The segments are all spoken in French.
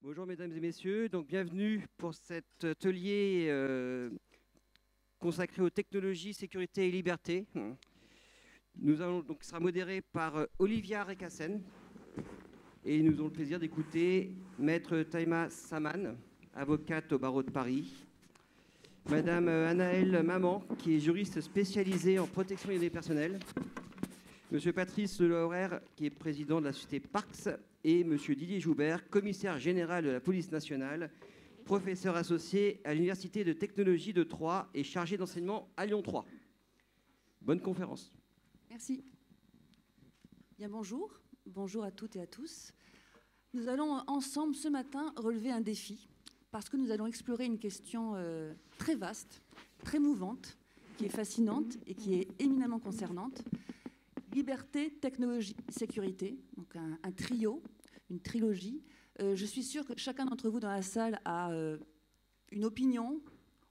Bonjour mesdames et messieurs, donc bienvenue pour cet atelier consacré aux technologies, sécurité et liberté. Sera modéré par Olivia Rekassen et nous avons le plaisir d'écouter Maître Taïma Saman, avocate au barreau de Paris, Madame Anaëlle Maman, qui est juriste spécialisée en protection des données personnelles, Monsieur Patrice Lehorer, qui est président de la société Parx, et Monsieur Didier Joubert, commissaire général de la police nationale, professeur associé à l'Université de technologie de Troyes et chargé d'enseignement à Lyon 3. Bonne conférence. Merci. Bien, bonjour à toutes et à tous. Nous allons ensemble ce matin relever un défi parce que nous allons explorer une question très vaste, très mouvante, qui est fascinante et qui est éminemment concernante. Liberté, technologie, sécurité, donc un trio, une trilogie. Je suis sûre que chacun d'entre vous dans la salle a une opinion,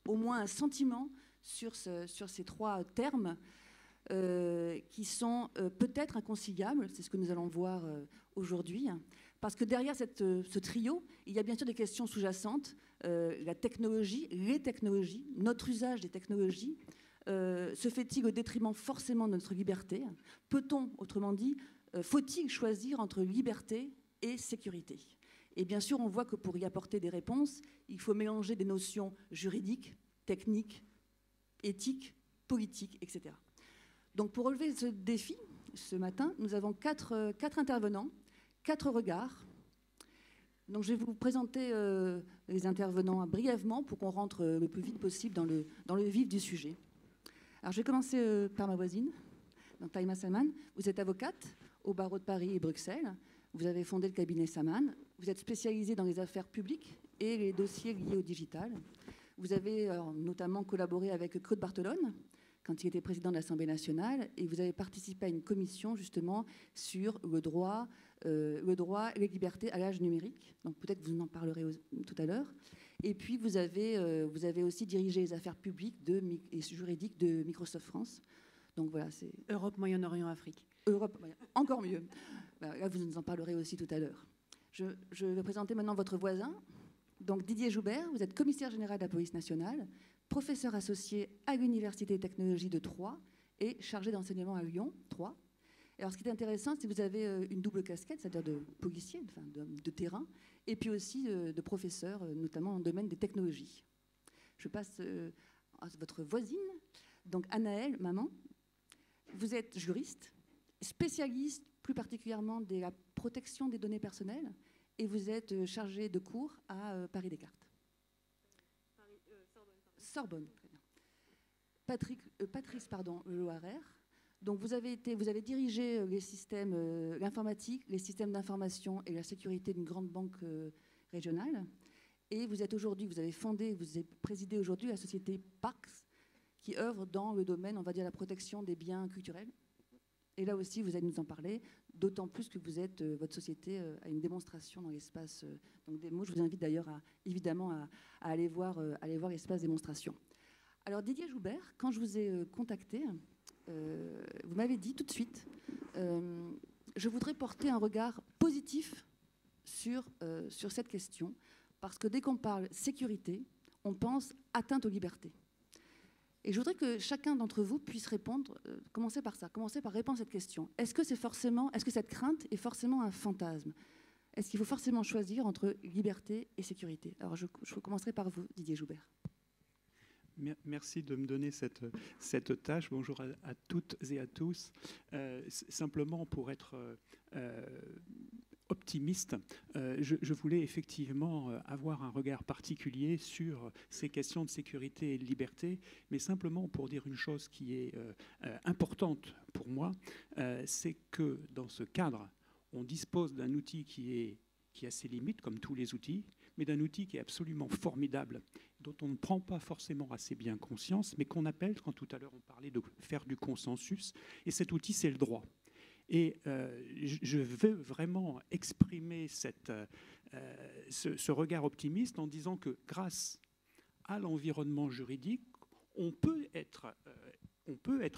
au moins un sentiment sur ces trois termes qui sont peut-être inconciliables, c'est ce que nous allons voir aujourd'hui, parce que derrière ce trio, il y a bien sûr des questions sous-jacentes, la technologie, les technologies, notre usage des technologies. Se fait-il au détriment forcément de notre liberté? Peut-on, autrement dit, faut-il choisir entre liberté et sécurité? Et bien sûr, on voit que pour y apporter des réponses, il faut mélanger des notions juridiques, techniques, éthiques, politiques, etc. Donc pour relever ce défi, ce matin, nous avons quatre intervenants, 4 regards. Donc je vais vous présenter les intervenants brièvement pour qu'on rentre le plus vite possible dans le vif du sujet. Alors, je vais commencer par ma voisine, donc Taïma Saman. Vous êtes avocate au barreau de Paris et Bruxelles. Vous avez fondé le cabinet Saman. Vous êtes spécialisée dans les affaires publiques et les dossiers liés au digital. Vous avez notamment collaboré avec Claude Barthelone quand il était président de l'Assemblée nationale et vous avez participé à une commission justement sur le droit et les libertés à l'âge numérique. Donc peut-être que vous en parlerez tout à l'heure. Et puis, vous avez aussi dirigé les affaires publiques et juridiques de Microsoft France. Donc voilà, c'est Europe, Moyen-Orient, Afrique. Europe, encore mieux. Là, vous nous en parlerez aussi tout à l'heure. Je vais présenter maintenant votre voisin. Donc Didier Joubert, vous êtes commissaire général de la police nationale, professeur associé à l'Université de technologie de Troyes et chargé d'enseignement à Lyon 3. Alors, ce qui est intéressant, c'est que vous avez une double casquette, c'est-à-dire de policier, enfin de terrain, et puis aussi de professeur, notamment dans le domaine des technologies. Je passe à votre voisine, donc Anaëlle Maman. Vous êtes juriste, spécialiste plus particulièrement de la protection des données personnelles, et vous êtes chargée de cours à Paris Descartes. Sorbonne, très bien. Patrice Lehorer. Donc vous avez dirigé les systèmes, l'informatique, les systèmes d'information et la sécurité d'une grande banque régionale. Et vous avez présidé aujourd'hui la société Parx, qui œuvre dans le domaine, on va dire, la protection des biens culturels. Et là aussi, vous allez nous en parler, d'autant plus que votre société a une démonstration dans l'espace. Donc démo, je vous invite d'ailleurs évidemment à aller voir l'espace démonstration. Alors Didier Joubert, quand je vous ai contacté, vous m'avez dit tout de suite, je voudrais porter un regard positif sur cette question, parce que dès qu'on parle sécurité, on pense atteinte aux libertés. Et je voudrais que chacun d'entre vous puisse répondre, commencer par répondre à cette question. Est-ce que cette crainte est forcément un fantasme? Est-ce qu'il faut forcément choisir entre liberté et sécurité? Alors je commencerai par vous, Didier Joubert. Merci de me donner cette tâche. Bonjour à toutes et à tous. Simplement pour être optimiste, je voulais effectivement avoir un regard particulier sur ces questions de sécurité et de liberté, mais simplement pour dire une chose qui est importante pour moi, c'est que dans ce cadre, on dispose d'un outil qui a ses limites, comme tous les outils, mais d'un outil qui est absolument formidable, dont on ne prend pas forcément assez bien conscience, mais qu'on appelle, quand tout à l'heure on parlait de faire du consensus, et cet outil, c'est le droit. Et je veux vraiment exprimer ce regard optimiste en disant que grâce à l'environnement juridique, on peut être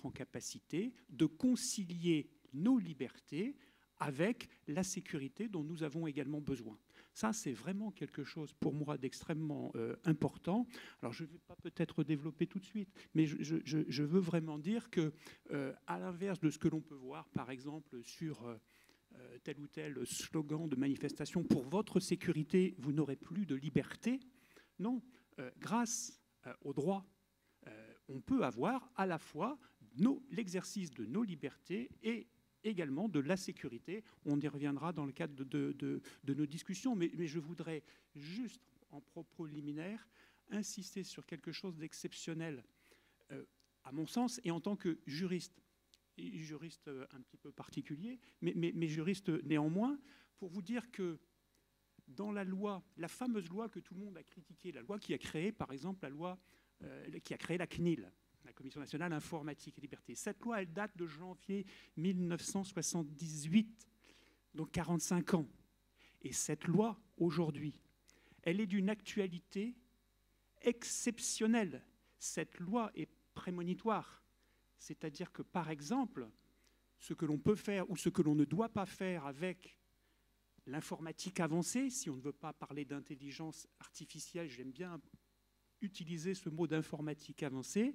en capacité de concilier nos libertés avec la sécurité dont nous avons également besoin. Ça, c'est vraiment quelque chose pour moi d'extrêmement important. Alors, je ne vais pas peut-être développer tout de suite, mais je veux vraiment dire que, à l'inverse de ce que l'on peut voir, par exemple, sur tel ou tel slogan de manifestation, pour votre sécurité, vous n'aurez plus de liberté. Non, grâce au droit, on peut avoir à la fois l'exercice de nos libertés et également de la sécurité. On y reviendra dans le cadre de nos discussions, mais je voudrais juste, en propos liminaire, insister sur quelque chose d'exceptionnel, à mon sens, et en tant que juriste un petit peu particulier, mais juriste néanmoins, pour vous dire que dans la loi, la fameuse loi que tout le monde a critiquée, la loi qui a créé, par exemple, la loi qui a créé la CNIL, la Commission nationale informatique et liberté. Cette loi, elle date de janvier 1978, donc 45 ans. Et cette loi, aujourd'hui, elle est d'une actualité exceptionnelle. Cette loi est prémonitoire. C'est-à-dire que, par exemple, ce que l'on peut faire ou ce que l'on ne doit pas faire avec l'informatique avancée, si on ne veut pas parler d'intelligence artificielle, j'aime bien utiliser ce mot d'informatique avancée,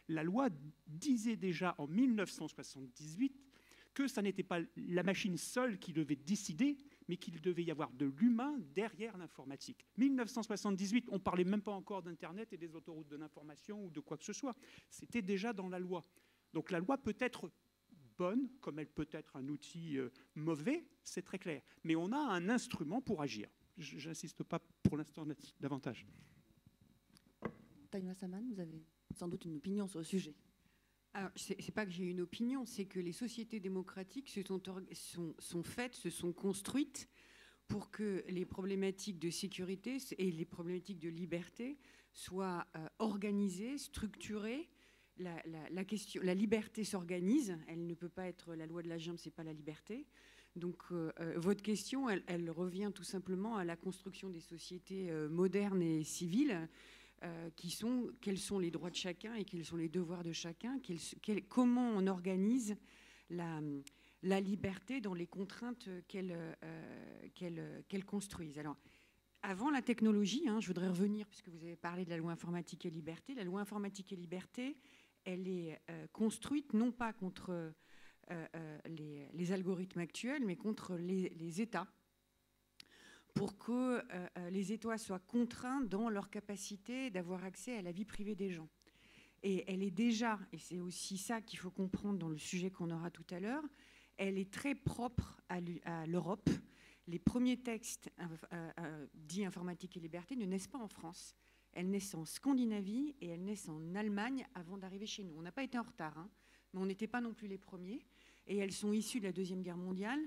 la loi disait déjà en 1978 que ça n'était pas la machine seule qui devait décider, mais qu'il devait y avoir de l'humain derrière l'informatique. 1978, on ne parlait même pas encore d'Internet et des autoroutes de l'information ou de quoi que ce soit. C'était déjà dans la loi. Donc la loi peut être bonne, comme elle peut être un outil mauvais, c'est très clair. Mais on a un instrument pour agir. Je n'insiste pas pour l'instant davantage. Taïma Saman, vous avez sans doute une opinion sur le sujet. Alors, c'est pas que j'ai une opinion, c'est que les sociétés démocratiques sont faites, se sont construites pour que les problématiques de sécurité et les problématiques de liberté soient organisées, structurées. La liberté s'organise, elle ne peut pas être la loi de la jungle, c'est pas la liberté. Donc votre question, elle revient tout simplement à la construction des sociétés modernes et civiles. Quels sont les droits de chacun et quels sont les devoirs de chacun, comment on organise la liberté dans les contraintes qu'elle construise. Alors, avant la technologie, je voudrais revenir, puisque vous avez parlé de la loi informatique et liberté. La loi informatique et liberté, elle est construite non pas contre les algorithmes actuels, mais contre les États, pour que les États soient contraints dans leur capacité d'avoir accès à la vie privée des gens. Et elle est déjà, et c'est aussi ça qu'il faut comprendre dans le sujet qu'on aura tout à l'heure, elle est très propre à l'Europe. Les premiers textes dits informatique et liberté ne naissent pas en France. Elles naissent en Scandinavie et elles naissent en Allemagne avant d'arriver chez nous. On n'a pas été en retard, mais on n'était pas non plus les premiers. Et elles sont issues de la Deuxième Guerre mondiale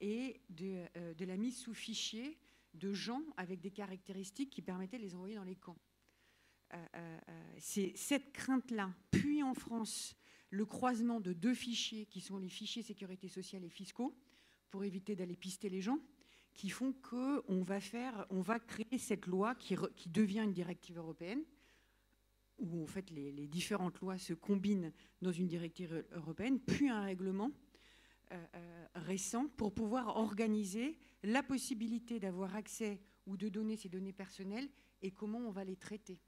et de la mise sous fichier de gens avec des caractéristiques qui permettaient de les envoyer dans les camps. C'est cette crainte-là, puis en France, le croisement de deux fichiers qui sont les fichiers sécurité sociale et fiscaux, pour éviter d'aller pister les gens, qui font qu'on va créer cette loi qui devient une directive européenne, où en fait les différentes lois se combinent dans une directive européenne, puis un règlement récent pour pouvoir organiser la possibilité d'avoir accès ou de donner ces données personnelles et comment on va les traiter.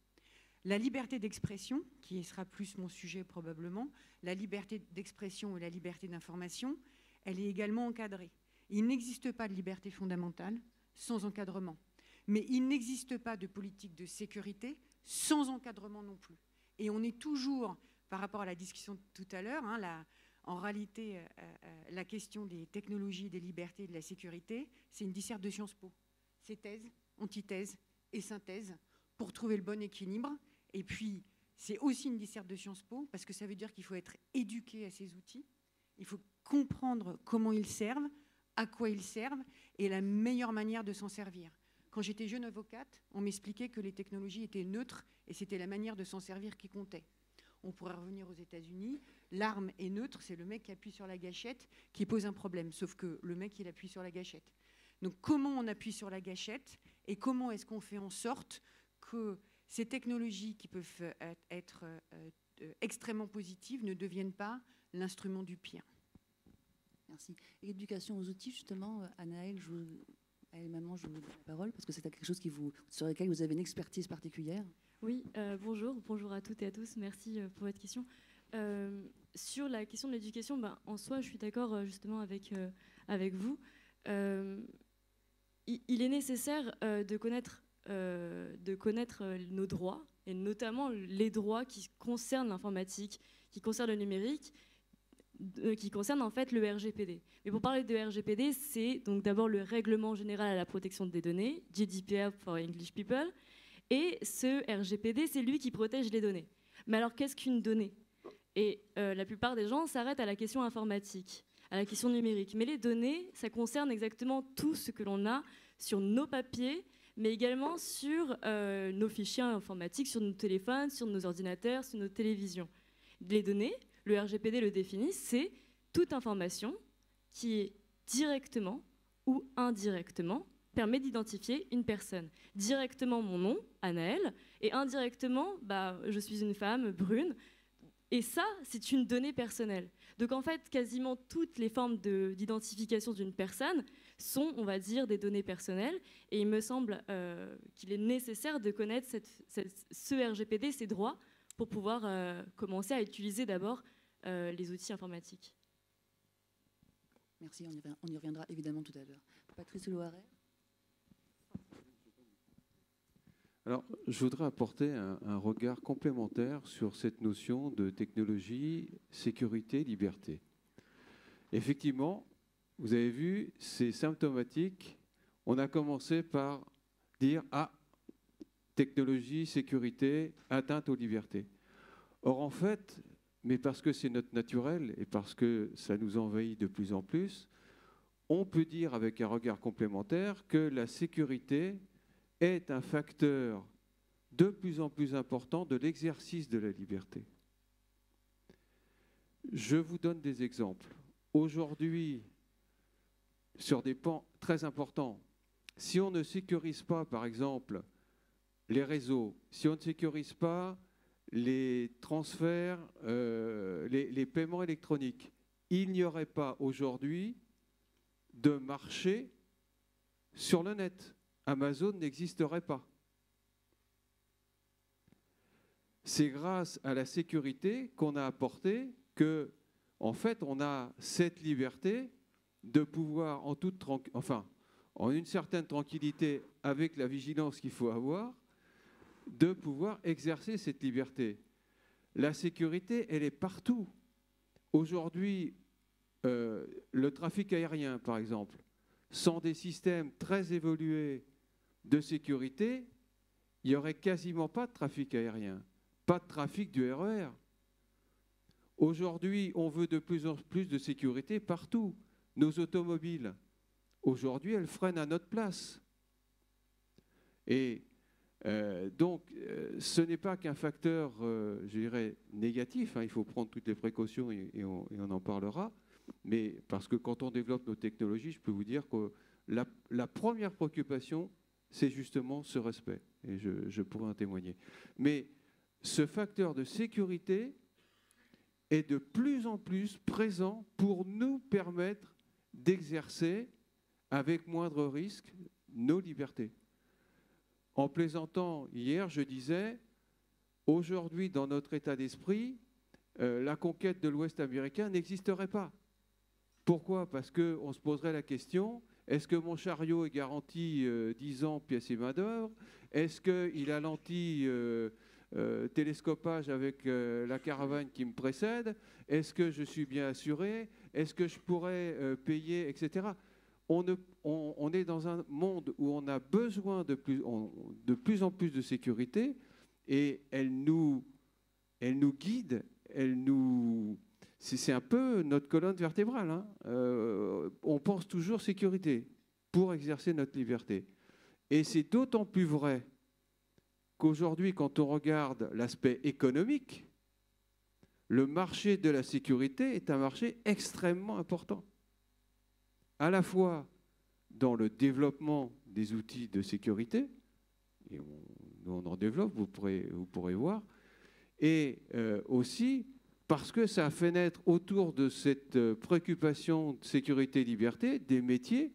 La liberté d'expression, qui sera plus mon sujet probablement, la liberté d'expression et la liberté d'information, elle est également encadrée. Il n'existe pas de liberté fondamentale sans encadrement. Mais il n'existe pas de politique de sécurité sans encadrement non plus. Et on est toujours, par rapport à la discussion de tout à l'heure, en réalité, la question des technologies, des libertés et de la sécurité, c'est une disserte de Sciences Po. C'est thèse, antithèse et synthèse pour trouver le bon équilibre. Et puis, c'est aussi une disserte de Sciences Po parce que ça veut dire qu'il faut être éduqué à ces outils. Il faut comprendre comment ils servent, à quoi ils servent et la meilleure manière de s'en servir. Quand j'étais jeune avocate, on m'expliquait que les technologies étaient neutres et c'était la manière de s'en servir qui comptait. On pourrait revenir aux États-Unis. L'arme est neutre, c'est le mec qui appuie sur la gâchette qui pose un problème, sauf que le mec, il appuie sur la gâchette. Donc comment on appuie sur la gâchette et comment est-ce qu'on fait en sorte que ces technologies qui peuvent être extrêmement positives ne deviennent pas l'instrument du pire. Merci. Et l'éducation aux outils, justement, Anaëlle, Maman, je vous donne la parole, parce que c'est quelque chose sur lequel vous avez une expertise particulière. Oui, bonjour à toutes et à tous. Merci pour votre question. Sur la question de l'éducation, en soi, je suis d'accord justement avec vous. Il est nécessaire de connaître nos droits, et notamment les droits qui concernent l'informatique, qui concernent le numérique, qui concernent en fait le RGPD. Mais pour parler de RGPD, c'est donc d'abord le Règlement général à la protection des données, GDPR for English People, et ce RGPD, c'est lui qui protège les données. Mais alors, qu'est-ce qu'une donnée ? Et la plupart des gens s'arrêtent à la question informatique, à la question numérique. Mais les données, ça concerne exactement tout ce que l'on a sur nos papiers, mais également sur nos fichiers informatiques, sur nos téléphones, sur nos ordinateurs, sur nos télévisions. Les données, le RGPD le définit, c'est toute information qui est directement ou indirectement permet d'identifier une personne. Directement mon nom, Anaëlle, et indirectement, je suis une femme brune. Et ça, c'est une donnée personnelle. Donc en fait, quasiment toutes les formes d'identification d'une personne sont, on va dire, des données personnelles. Et il me semble qu'il est nécessaire de connaître ce RGPD, ces droits, pour pouvoir commencer à utiliser d'abord les outils informatiques. Merci, on y reviendra évidemment tout à l'heure. Patrice Loiret. Alors, je voudrais apporter un regard complémentaire sur cette notion de technologie, sécurité, liberté. Effectivement, vous avez vu, c'est symptomatique. On a commencé par dire « Ah, technologie, sécurité, atteinte aux libertés ». Or, en fait, mais parce que c'est notre naturel et parce que ça nous envahit de plus en plus, on peut dire avec un regard complémentaire que la sécurité est un facteur de plus en plus important de l'exercice de la liberté. Je vous donne des exemples. Aujourd'hui, sur des pans très importants, si on ne sécurise pas, par exemple, les réseaux, si on ne sécurise pas les transferts, les paiements électroniques, il n'y aurait pas aujourd'hui de marché sur le net. Amazon n'existerait pas. C'est grâce à la sécurité qu'on a apporté que, en fait, on a cette liberté de pouvoir, en une certaine tranquillité, avec la vigilance qu'il faut avoir, de pouvoir exercer cette liberté. La sécurité, elle est partout. Aujourd'hui, le trafic aérien, par exemple, sans des systèmes très évolués de sécurité, il n'y aurait quasiment pas de trafic aérien, pas de trafic du RER. Aujourd'hui, on veut de plus en plus de sécurité partout. Nos automobiles, aujourd'hui, elles freinent à notre place. Et donc, ce n'est pas qu'un facteur, je dirais, négatif. Il faut prendre toutes les précautions et on en parlera. Mais parce que quand on développe nos technologies, je peux vous dire que la première préoccupation, c'est justement ce respect. Et je pourrais en témoigner. Mais ce facteur de sécurité est de plus en plus présent pour nous permettre d'exercer avec moindre risque nos libertés. En plaisantant hier, je disais, aujourd'hui, dans notre état d'esprit, la conquête de l'Ouest américain n'existerait pas. Pourquoi ? Parce qu'on se poserait la question, est-ce que mon chariot est garanti 10 ans, pièces et main-d'œuvre ? Est-ce qu'il a l'anti-télescopage avec la caravane qui me précède ? Est-ce que je suis bien assuré ? Est-ce que je pourrais payer, etc. On est dans un monde où on a besoin de plus en plus de sécurité et elle nous guide, c'est un peu notre colonne vertébrale. On pense toujours sécurité pour exercer notre liberté. Et c'est d'autant plus vrai qu'aujourd'hui, quand on regarde l'aspect économique, le marché de la sécurité est un marché extrêmement important. À la fois dans le développement des outils de sécurité, et on en développe, vous pourrez voir, et aussi parce que ça a fait naître autour de cette préoccupation de sécurité et liberté des métiers.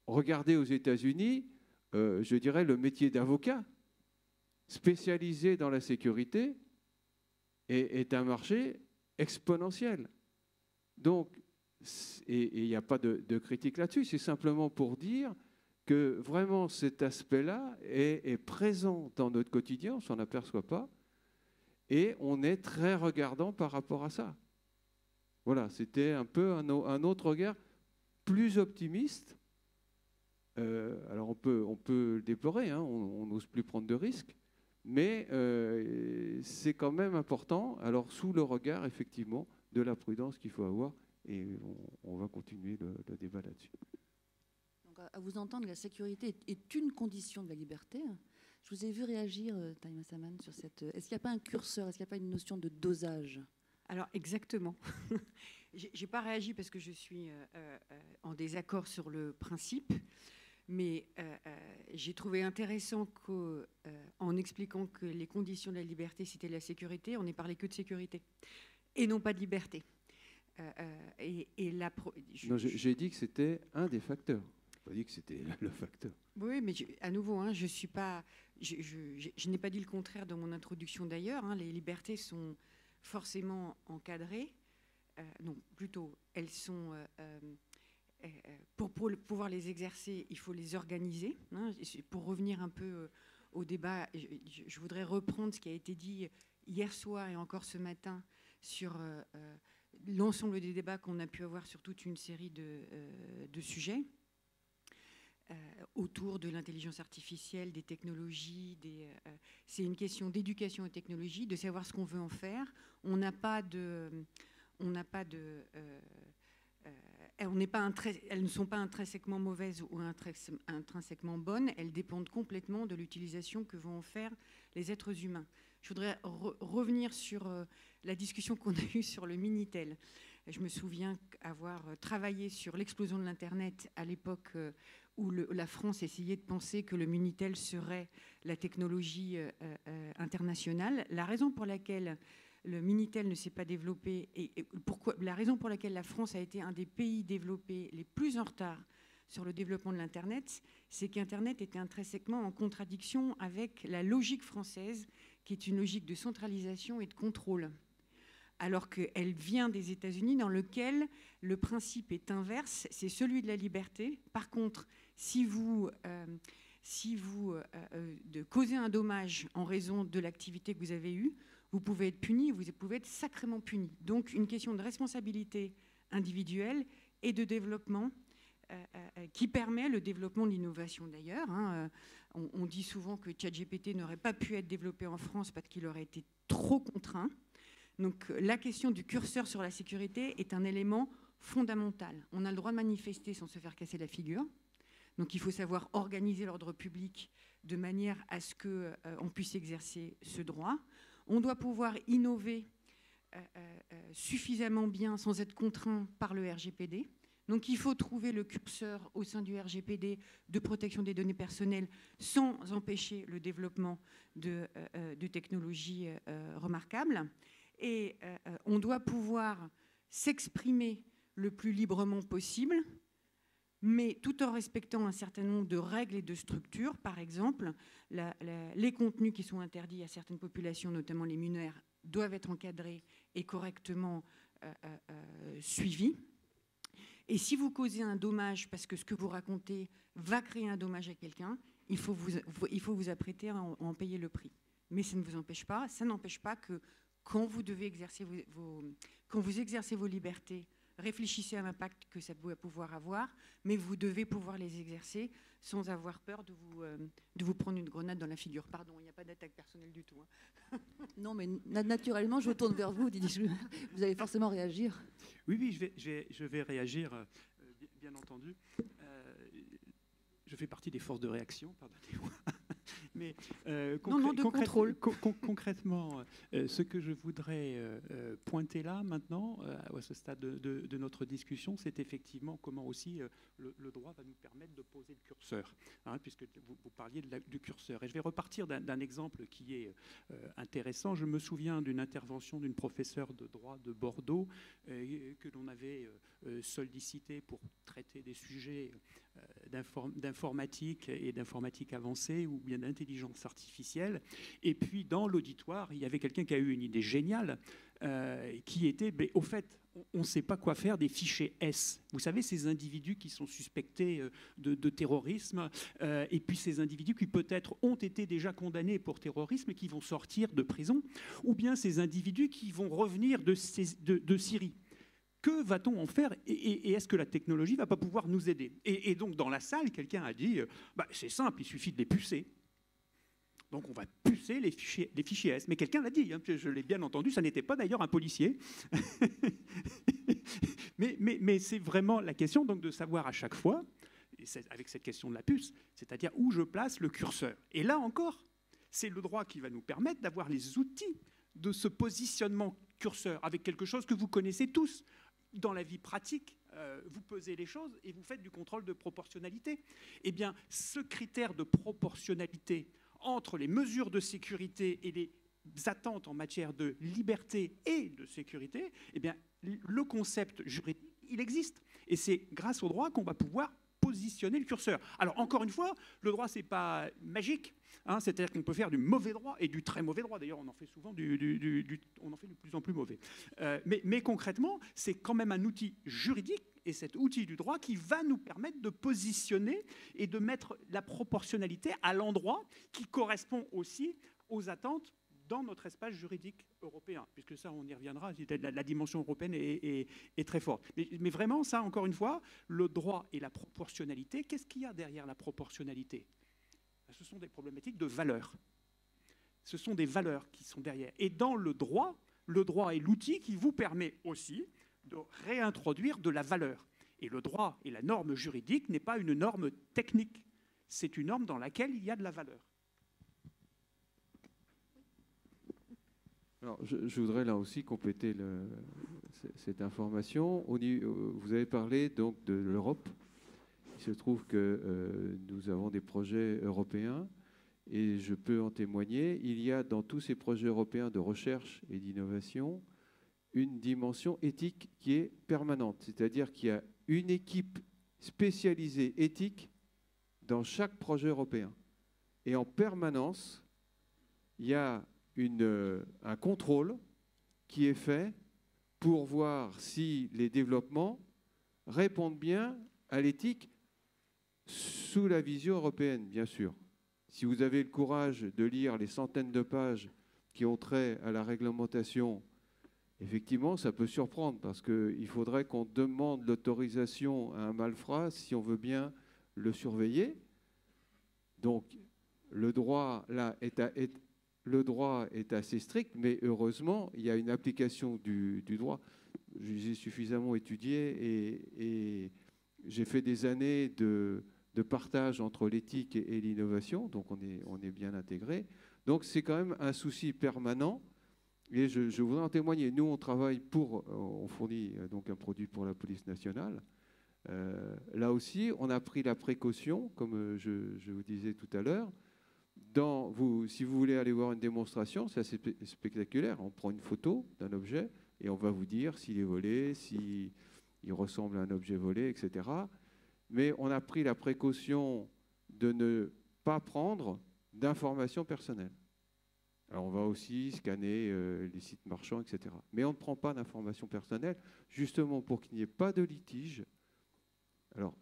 Regardez aux États-Unis, je dirais le métier d'avocat spécialisé dans la sécurité est un marché exponentiel. Donc, et il n'y a pas de critique là-dessus, c'est simplement pour dire que vraiment cet aspect-là est présent dans notre quotidien, on ne s'en aperçoit pas, et on est très regardant par rapport à ça. Voilà, c'était un peu un autre regard plus optimiste. Alors on peut le déplorer, hein, on n'ose plus prendre de risques, mais c'est quand même important, alors sous le regard effectivement de la prudence qu'il faut avoir, et on va continuer le débat là-dessus. Donc, à vous entendre, la sécurité est une condition de la liberté. Je vous ai vu réagir, Taïma Saman, sur cette... Est-ce qu'il n'y a pas un curseur, est-ce qu'il n'y a pas une notion de dosage? Alors exactement. J'ai pas réagi parce que je suis en désaccord sur le principe, mais j'ai trouvé intéressant qu'en expliquant que les conditions de la liberté, c'était la sécurité, on n'ait parlé que de sécurité et non pas de liberté. J'ai dit que c'était un des facteurs. Je n'ai pas dit que c'était le facteur. Oui, mais à nouveau, hein, je n'ai pas dit le contraire dans mon introduction d'ailleurs. Hein, les libertés sont forcément encadrées. Non, plutôt, elles sont... pour pouvoir les exercer, il faut les organiser. Hein. Pour revenir un peu au débat, je voudrais reprendre ce qui a été dit hier soir et encore ce matin sur l'ensemble des débats qu'on a pu avoir sur toute une série de sujets autour de l'intelligence artificielle, des technologies. C'est une question d'éducation aux technologies, de savoir ce qu'on veut en faire. Elles ne sont pas intrinsèquement mauvaises ou intrinsèquement bonnes, elles dépendent complètement de l'utilisation que vont en faire les êtres humains. Je voudrais revenir sur la discussion qu'on a eue sur le Minitel. Je me souviens avoir travaillé sur l'explosion de l'Internet à l'époque où la France essayait de penser que le Minitel serait la technologie internationale. La raison pour laquelle le Minitel ne s'est pas développé la raison pour laquelle la France a été un des pays développés les plus en retard sur le développement de l'Internet, c'est qu'Internet était intrinsèquement en contradiction avec la logique française, qui est une logique de centralisation et de contrôle, alors qu'elle vient des États-Unis, dans lequel le principe est inverse, c'est celui de la liberté. Par contre, si vous causez un dommage en raison de l'activité que vous avez eue, vous pouvez être puni, vous pouvez être sacrément puni. Donc, une question de responsabilité individuelle et de développement qui permet le développement de l'innovation d'ailleurs. Hein. On dit souvent que ChatGPT n'aurait pas pu être développé en France parce qu'il aurait été trop contraint. Donc, la question du curseur sur la sécurité est un élément fondamental. On a le droit de manifester sans se faire casser la figure. Donc, il faut savoir organiser l'ordre public de manière à ce qu'on puisse exercer ce droit. On doit pouvoir innover suffisamment bien sans être contraint par le RGPD. Donc il faut trouver le curseur au sein du RGPD de protection des données personnelles sans empêcher le développement de technologies remarquables. Et on doit pouvoir s'exprimer le plus librement possible, mais tout en respectant un certain nombre de règles et de structures. Par exemple, les contenus qui sont interdits à certaines populations, notamment les mineurs, doivent être encadrés et correctement suivis. Et si vous causez un dommage, parce que ce que vous racontez va créer un dommage à quelqu'un, il faut vous apprêter à en payer le prix. Mais ça ne vous empêche pas, ça n'empêche pas que quand vous devez exercer quand vous exercez vos libertés, réfléchissez à l'impact que ça peut pouvoir avoir, mais vous devez pouvoir les exercer sans avoir peur de vous prendre une grenade dans la figure. Pardon, il n'y a pas d'attaque personnelle du tout. Hein. Non, mais naturellement, je tourne vers vous, Didier Schlumer. Vous allez forcément réagir. Oui, je vais réagir, bien entendu. Je fais partie des forces de réaction, pardonnez-moi. Mais non, de contrôle. Concrètement, ce que je voudrais pointer là maintenant, à ce stade de notre discussion, c'est effectivement comment aussi le droit va nous permettre de poser le curseur, hein, puisque vous parliez du curseur. Et je vais repartir d'un exemple qui est intéressant. Je me souviens d'une intervention d'une professeure de droit de Bordeaux que l'on avait sollicité pour traiter des sujets d'informatique et d'informatique avancée ou bien d'intelligence artificielle. Et puis dans l'auditoire, il y avait quelqu'un qui a eu une idée géniale qui était, mais, au fait, on ne sait pas quoi faire des fichiers S. Vous savez, ces individus qui sont suspectés de terrorisme, et puis ces individus qui peut-être ont été déjà condamnés pour terrorisme et qui vont sortir de prison, ou bien ces individus qui vont revenir de Syrie. Que va-t-on en faire et est-ce que la technologie ne va pas pouvoir nous aider? Et donc, dans la salle, quelqu'un a dit, c'est simple, il suffit de les pucer. Donc, on va pucer les fichiers S. Mais quelqu'un l'a dit, hein, je l'ai bien entendu, ça n'était pas d'ailleurs un policier. mais c'est vraiment la question donc, de savoir à chaque fois, et avec cette question de la puce, c'est-à-dire où je place le curseur. Et là encore, c'est le droit qui va nous permettre d'avoir les outils de ce positionnement curseur, avec quelque chose que vous connaissez tous. Dans la vie pratique, vous pesez les choses et vous faites du contrôle de proportionnalité. Eh bien, ce critère de proportionnalité entre les mesures de sécurité et les attentes en matière de liberté et de sécurité, eh bien, le concept juridique, il existe. Et c'est grâce au droit qu'on va pouvoir positionner le curseur. Alors, encore une fois, le droit, ce n'est pas magique. Hein, c'est-à-dire qu'on peut faire du mauvais droit et du très mauvais droit. D'ailleurs, on en fait souvent on en fait de plus en plus mauvais. Mais concrètement, c'est quand même un outil juridique, et cet outil du droit qui va nous permettre de positionner et de mettre la proportionnalité à l'endroit qui correspond aussi aux attentes dans notre espace juridique européen, puisque ça, on y reviendra, la dimension européenne est très forte. Mais vraiment, ça, encore une fois, le droit et la proportionnalité, qu'est-ce qu'il y a derrière la proportionnalité? Ce sont des problématiques de valeur. Ce sont des valeurs qui sont derrière. Et dans le droit est l'outil qui vous permet aussi de réintroduire de la valeur. Et le droit et la norme juridique n'est pas une norme technique. C'est une norme dans laquelle il y a de la valeur. Alors, je voudrais là aussi compléter cette information. Vous avez parlé donc de l'Europe. Il se trouve que nous avons des projets européens et je peux en témoigner. Il y a dans tous ces projets européens de recherche et d'innovation une dimension éthique qui est permanente. C'est-à-dire qu'il y a une équipe spécialisée éthique dans chaque projet européen. Et en permanence, il y a un contrôle qui est fait pour voir si les développements répondent bien à l'éthique sous la vision européenne, bien sûr. Si vous avez le courage de lire les centaines de pages qui ont trait à la réglementation, effectivement, ça peut surprendre parce qu'il faudrait qu'on demande l'autorisation à un malfrat si on veut bien le surveiller. Donc, le droit, là, est assez strict, mais heureusement, il y a une application du droit. J'ai suffisamment étudié et j'ai fait des années de partage entre l'éthique et l'innovation, donc on est bien intégré. Donc c'est quand même un souci permanent et je voudrais en témoigner. Nous, on fournit donc un produit pour la police nationale. Là aussi, on a pris la précaution, comme je vous disais tout à l'heure. Si vous voulez aller voir une démonstration, c'est assez spectaculaire. On prend une photo d'un objet et on va vous dire s'il est volé, s'il ressemble à un objet volé, etc. Mais on a pris la précaution de ne pas prendre d'informations personnelles. Alors on va aussi scanner les sites marchands, etc. Mais on ne prend pas d'informations personnelles, justement pour qu'il n'y ait pas de litige. Alors,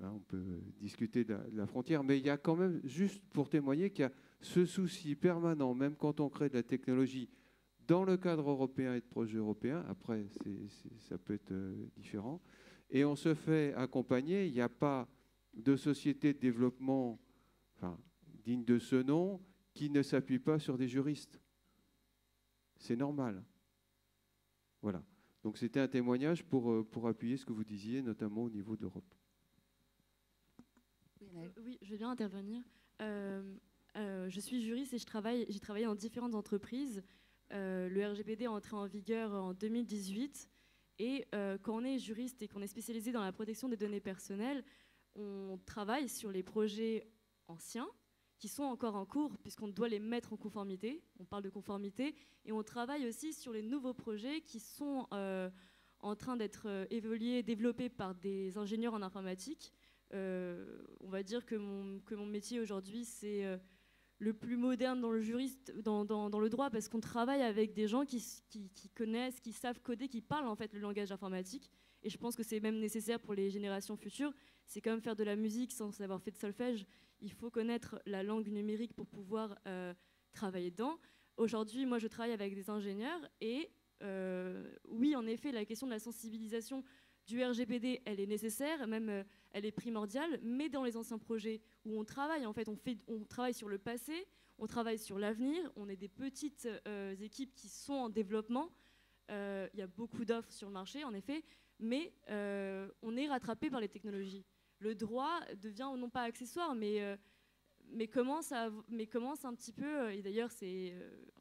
on peut discuter de la frontière, mais il y a quand même, juste pour témoigner, qu'il y a ce souci permanent, même quand on crée de la technologie dans le cadre européen et de projets européens, après, ça peut être différent, et on se fait accompagner, il n'y a pas de société de développement digne de ce nom qui ne s'appuie pas sur des juristes. C'est normal. Voilà. Donc c'était un témoignage pour appuyer ce que vous disiez, notamment au niveau d'Europe. Oui, je vais bien intervenir. je suis juriste et j'ai travaillé dans différentes entreprises. Le RGPD est entré en vigueur en 2018. Et quand on est juriste et qu'on est spécialisé dans la protection des données personnelles, on travaille sur les projets anciens qui sont encore en cours puisqu'on doit les mettre en conformité. On parle de conformité. Et on travaille aussi sur les nouveaux projets qui sont en train d'être évolués, développés par des ingénieurs en informatique. On va dire que mon métier aujourd'hui, c'est le plus moderne dans le droit, parce qu'on travaille avec des gens qui connaissent, qui savent coder, qui parlent en fait le langage informatique. Et je pense que c'est même nécessaire pour les générations futures. C'est comme faire de la musique sans avoir fait de solfège. Il faut connaître la langue numérique pour pouvoir travailler dedans. Aujourd'hui, moi, je travaille avec des ingénieurs et oui, en effet, la question de la sensibilisation du RGPD, elle est nécessaire, même elle est primordiale, mais dans les anciens projets où on travaille, en fait, on travaille sur le passé, on travaille sur l'avenir, on est des petites équipes qui sont en développement. Il y a beaucoup d'offres sur le marché, en effet, mais on est rattrapé par les technologies. Le droit devient non pas accessoire, mais commence un petit peu, et d'ailleurs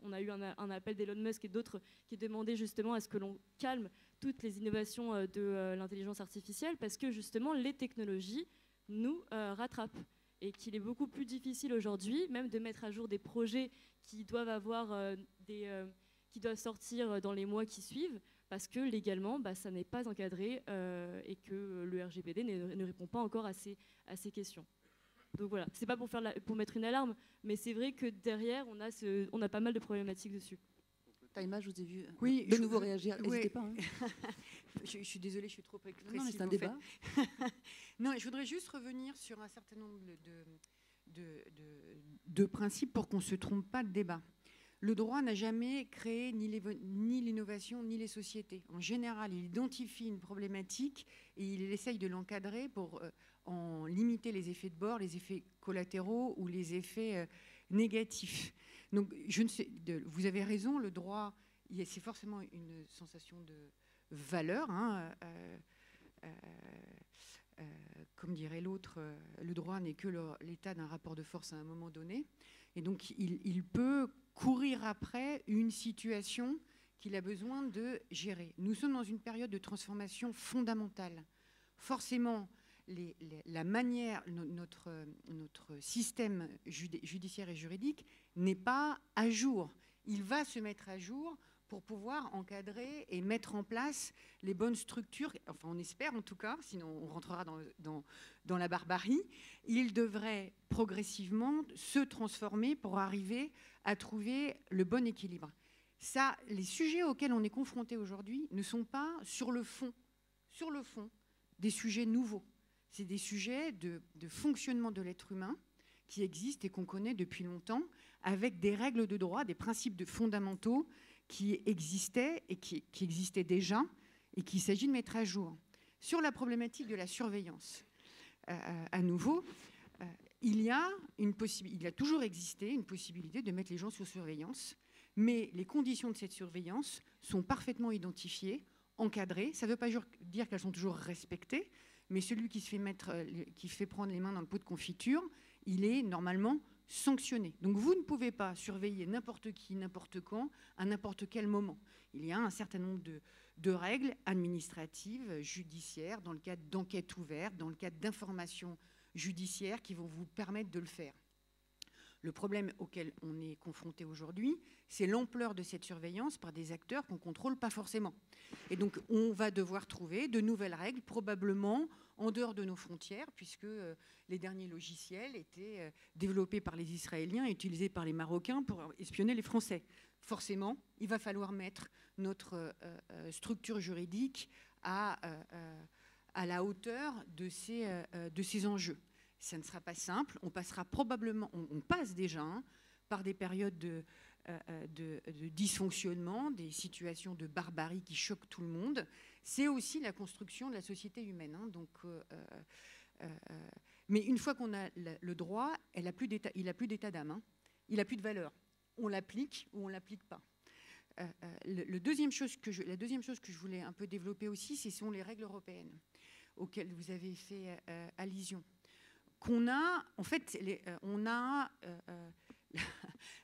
on a eu un appel d'Elon Musk et d'autres qui demandaient justement à ce que l'on calme toutes les innovations de l'intelligence artificielle, parce que justement les technologies nous rattrapent et qu'il est beaucoup plus difficile aujourd'hui même de mettre à jour des projets qui doivent qui doivent sortir dans les mois qui suivent, parce que légalement ça n'est pas encadré et que le RGPD ne répond pas encore à ces questions. Donc voilà, c'est pas pour mettre une alarme, mais c'est vrai que derrière, on a pas mal de problématiques dessus. Taïma, je vous ai vu oui, de nouveau réagir. N'hésitez pas. Hein. je suis désolée, je suis trop expressive. Non, mais c'est un débat. Non, je voudrais juste revenir sur un certain nombre de principes pour qu'on ne se trompe pas de débat. Le droit n'a jamais créé ni l'innovation ni les sociétés. En général, il identifie une problématique et il essaye de l'encadrer pour en limiter les effets de bord, les effets collatéraux ou les effets négatifs. Donc, vous avez raison, le droit, c'est forcément une sensation de valeur. Hein, comme dirait l'autre, le droit n'est que l'état d'un rapport de force à un moment donné. Et donc, il peut courir après une situation qu'il a besoin de gérer. Nous sommes dans une période de transformation fondamentale. Forcément, la manière, notre système judiciaire et juridique n'est pas à jour. Il va se mettre à jour pour pouvoir encadrer et mettre en place les bonnes structures, enfin on espère en tout cas, sinon on rentrera dans la barbarie. Il devrait progressivement se transformer pour arriver à trouver le bon équilibre. Ça, les sujets auxquels on est confronté aujourd'hui ne sont pas sur le fond des sujets nouveaux. C'est des sujets de fonctionnement de l'être humain qui existent et qu'on connaît depuis longtemps, avec des règles de droit, des principes fondamentaux qui existaient et qui existaient déjà et qu'il s'agit de mettre à jour. Sur la problématique de la surveillance, à nouveau, il y a toujours existé une possibilité de mettre les gens sous surveillance, mais les conditions de cette surveillance sont parfaitement identifiées, encadrées. Ça ne veut pas dire qu'elles sont toujours respectées, mais celui qui se fait prendre les mains dans le pot de confiture, il est normalement sanctionné. Donc vous ne pouvez pas surveiller n'importe qui, n'importe quand, à n'importe quel moment. Il y a un certain nombre de règles administratives, judiciaires, dans le cadre d'enquêtes ouvertes, dans le cadre d'informations judiciaires qui vont vous permettre de le faire. Le problème auquel on est confronté aujourd'hui, c'est l'ampleur de cette surveillance par des acteurs qu'on ne contrôle pas forcément. Et donc, on va devoir trouver de nouvelles règles, probablement en dehors de nos frontières, puisque les derniers logiciels étaient développés par les Israéliens et utilisés par les Marocains pour espionner les Français. Forcément, il va falloir mettre notre structure juridique à la hauteur de ces enjeux. Ça ne sera pas simple. On passera probablement, on passe déjà par des périodes de dysfonctionnement, des situations de barbarie qui choquent tout le monde. C'est aussi la construction de la société humaine. Mais une fois qu'on a le droit, il n'a plus d'état d'âme. Il n'a plus de valeur. On l'applique ou on ne l'applique pas. La deuxième chose que je voulais un peu développer aussi, ce sont les règles européennes auxquelles vous avez fait allusion. On a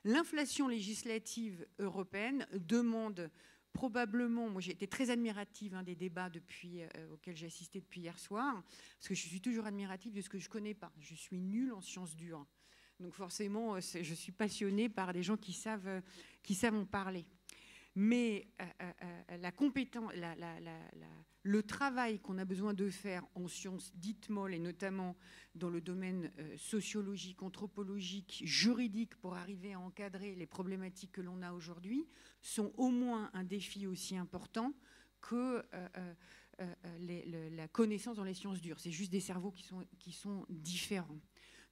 L'inflation législative européenne demande probablement, moi j'ai été très admirative des débats auxquels j'ai assisté depuis hier soir, parce que je suis toujours admirative de ce que je ne connais pas. Je suis nulle en sciences dures. Donc forcément, je suis passionnée par des gens qui savent en parler. Mais la compétence, le travail qu'on a besoin de faire en sciences dites molles, et notamment dans le domaine sociologique, anthropologique, juridique, pour arriver à encadrer les problématiques que l'on a aujourd'hui, sont au moins un défi aussi important que la connaissance dans les sciences dures. C'est juste des cerveaux qui sont différents.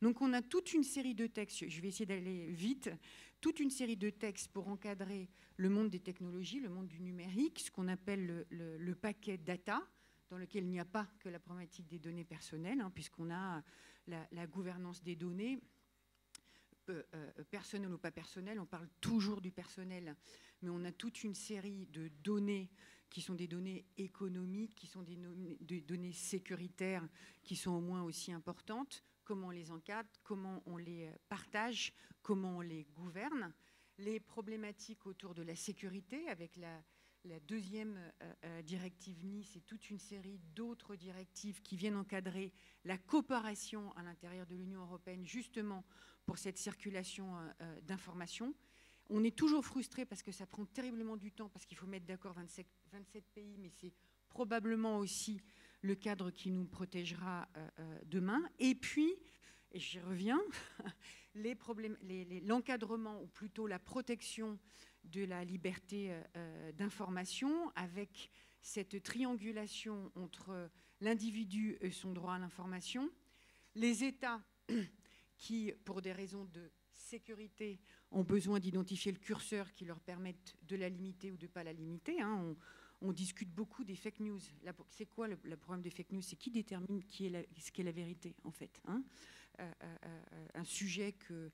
Donc on a toute une série de textes, je vais essayer d'aller vite, toute une série de textes pour encadrer le monde des technologies, le monde du numérique, ce qu'on appelle le paquet data, dans lequel il n'y a pas que la problématique des données personnelles, puisqu'on a la gouvernance des données, personnelles ou pas personnelles, on parle toujours du personnel, mais on a toute une série de données qui sont des données économiques, qui sont des données sécuritaires, qui sont au moins aussi importantes. Comment on les encadre, comment on les partage, comment on les gouverne. Les problématiques autour de la sécurité, avec la deuxième directive Nice et toute une série d'autres directives qui viennent encadrer la coopération à l'intérieur de l'Union européenne, justement pour cette circulation d'informations. On est toujours frustré parce que ça prend terriblement du temps, parce qu'il faut mettre d'accord 27 pays, mais c'est probablement aussi le cadre qui nous protégera demain. Et puis, et j'y reviens, l'encadrement, ou plutôt la protection de la liberté d'information, avec cette triangulation entre l'individu et son droit à l'information, les États qui, pour des raisons de sécurité, ont besoin d'identifier le curseur qui leur permette de la limiter ou de ne pas la limiter. On discute beaucoup des fake news. C'est quoi le problème des fake news? C'est qui détermine ce qu'est la vérité, en fait. Un sujet que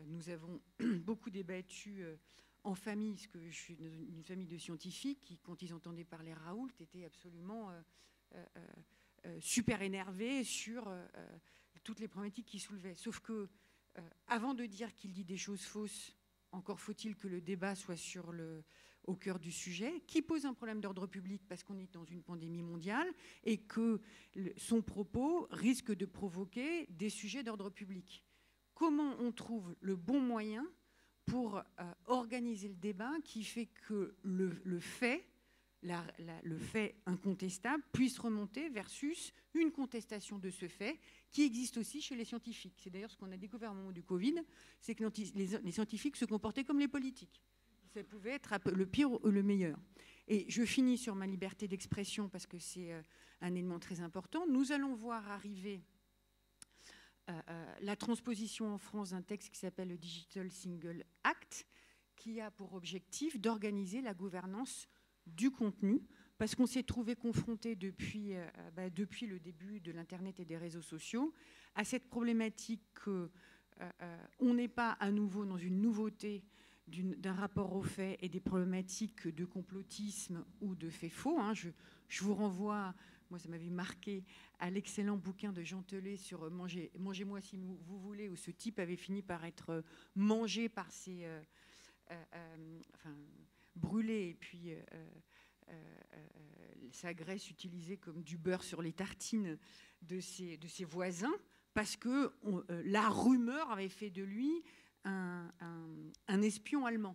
nous avons beaucoup débattu en famille, parce que je suis dans une famille de scientifiques qui, quand ils entendaient parler Raoult, étaient absolument super énervés sur toutes les problématiques qu'il soulevait. Sauf que, avant de dire qu'il dit des choses fausses, encore faut-il que le débat soit au cœur du sujet, qui pose un problème d'ordre public parce qu'on est dans une pandémie mondiale et que son propos risque de provoquer des sujets d'ordre public. Comment on trouve le bon moyen pour organiser le débat qui fait que le fait incontestable puisse remonter versus une contestation de ce fait qui existe aussi chez les scientifiques. C'est d'ailleurs ce qu'on a découvert au moment du Covid, c'est que les scientifiques se comportaient comme les politiques. Ça pouvait être le pire ou le meilleur. Et je finis sur ma liberté d'expression parce que c'est un élément très important. Nous allons voir arriver la transposition en France d'un texte qui s'appelle le Digital Single Act, qui a pour objectif d'organiser la gouvernance du contenu, parce qu'on s'est trouvé confronté depuis le début de l'Internet et des réseaux sociaux à cette problématique qu'on n'est pas à nouveau dans une nouveauté d'un rapport aux faits et des problématiques de complotisme ou de faits faux. Je vous renvoie, moi ça m'avait marqué, à l'excellent bouquin de Jean Telet sur Mangez-moi si vous voulez, où ce type avait fini par être mangé par ses... brûlé et puis sa graisse utilisée comme du beurre sur les tartines de ses voisins, parce que la rumeur avait fait de lui un espion allemand.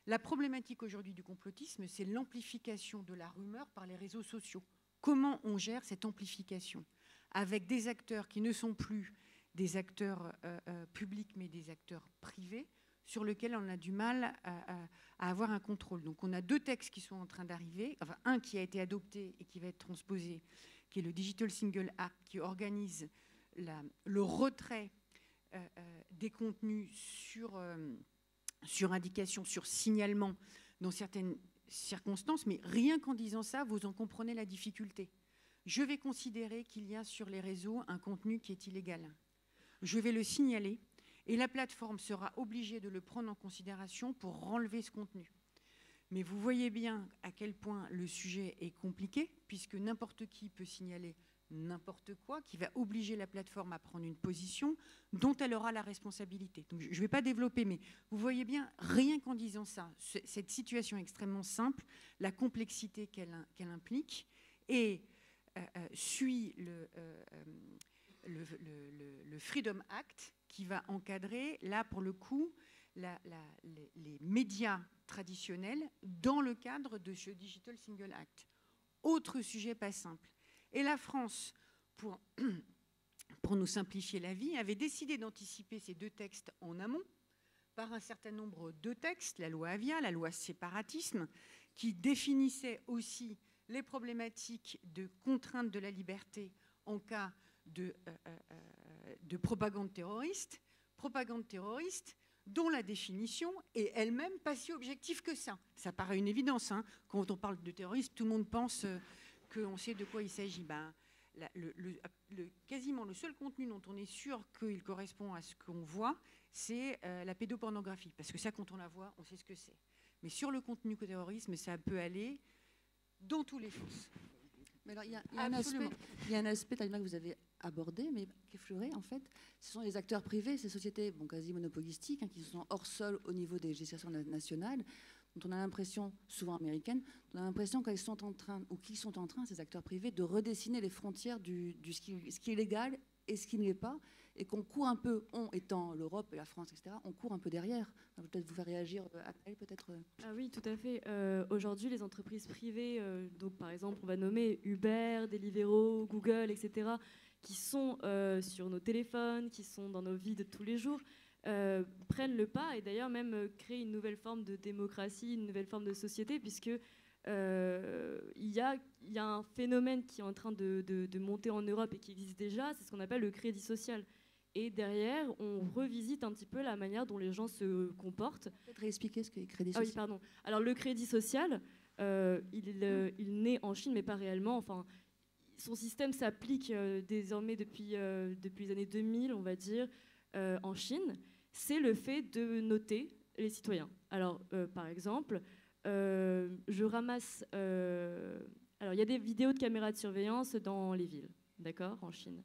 La problématique aujourd'hui du complotisme, c'est l'amplification de la rumeur par les réseaux sociaux. Comment on gère cette amplification avec des acteurs qui ne sont plus des acteurs publics, mais des acteurs privés, sur lesquels on a du mal à avoir un contrôle. Donc on a deux textes qui sont en train d'arriver, enfin un qui a été adopté et qui va être transposé, qui est le Digital Single Act, qui organise le retrait des contenus sur indication, sur signalement dans certaines circonstances, mais rien qu'en disant ça, vous en comprenez la difficulté. Je vais considérer qu'il y a sur les réseaux un contenu qui est illégal. Je vais le signaler et la plateforme sera obligée de le prendre en considération pour renlever ce contenu. Mais vous voyez bien à quel point le sujet est compliqué, puisque n'importe qui peut signaler n'importe quoi, qui va obliger la plateforme à prendre une position dont elle aura la responsabilité. Donc, je ne vais pas développer, mais vous voyez bien, rien qu'en disant ça, cette situation extrêmement simple, la complexité qu'elle implique, et suit le Freedom Act qui va encadrer, là pour le coup, les médias traditionnels dans le cadre de ce Digital Single Act. Autre sujet pas simple. Et la France, pour nous simplifier la vie, avait décidé d'anticiper ces deux textes en amont par un certain nombre de textes, la loi Avia, la loi séparatisme, qui définissait aussi les problématiques de contrainte de la liberté en cas de propagande terroriste dont la définition est elle-même pas si objective que ça. Ça paraît une évidence. Hein. Quand on parle de terrorisme, tout le monde pense qu'on sait de quoi il s'agit. Quasiment le seul contenu dont on est sûr qu'il correspond à ce qu'on voit, c'est la pédopornographie. Parce que ça, quand on la voit, on sait ce que c'est. Mais sur le contenu du terrorisme, ça peut aller dans tous les sens. Mais alors, il y a un aspect que vous avez abordé, mais qui effleuré, en fait. Ce sont les acteurs privés, ces sociétés quasi monopolistiques, qui sont hors sol au niveau des législations nationales, dont on a l'impression, souvent américaines, on a l'impression qu'ils sont en train, ces acteurs privés, de redessiner les frontières ce qui est légal et ce qui ne l'est pas, et qu'on court un peu, on étant l'Europe et la France, etc., on court un peu derrière. Peut-être vous faire réagir, Annelle, peut-être. Ah oui, tout à fait. Aujourd'hui, les entreprises privées, donc par exemple, on va nommer Uber, Deliveroo, Google, etc., qui sont sur nos téléphones, qui sont dans nos vies de tous les jours, prennent le pas et d'ailleurs même créent une nouvelle forme de démocratie, une nouvelle forme de société, puisque il y a un phénomène qui est en train de monter en Europe et qui existe déjà, c'est ce qu'on appelle le crédit social. Et derrière, on revisite un petit peu la manière dont les gens se comportent. Peut-être réexpliquer ce qu'est le crédit social. Ah oui, pardon. Alors le crédit social, il naît en Chine, mais pas réellement. Enfin, son système s'applique désormais depuis les années 2000, on va dire, en Chine. C'est le fait de noter les citoyens. Alors, par exemple, je ramasse... alors, il y a des vidéos de caméras de surveillance dans les villes, d'accord, en Chine.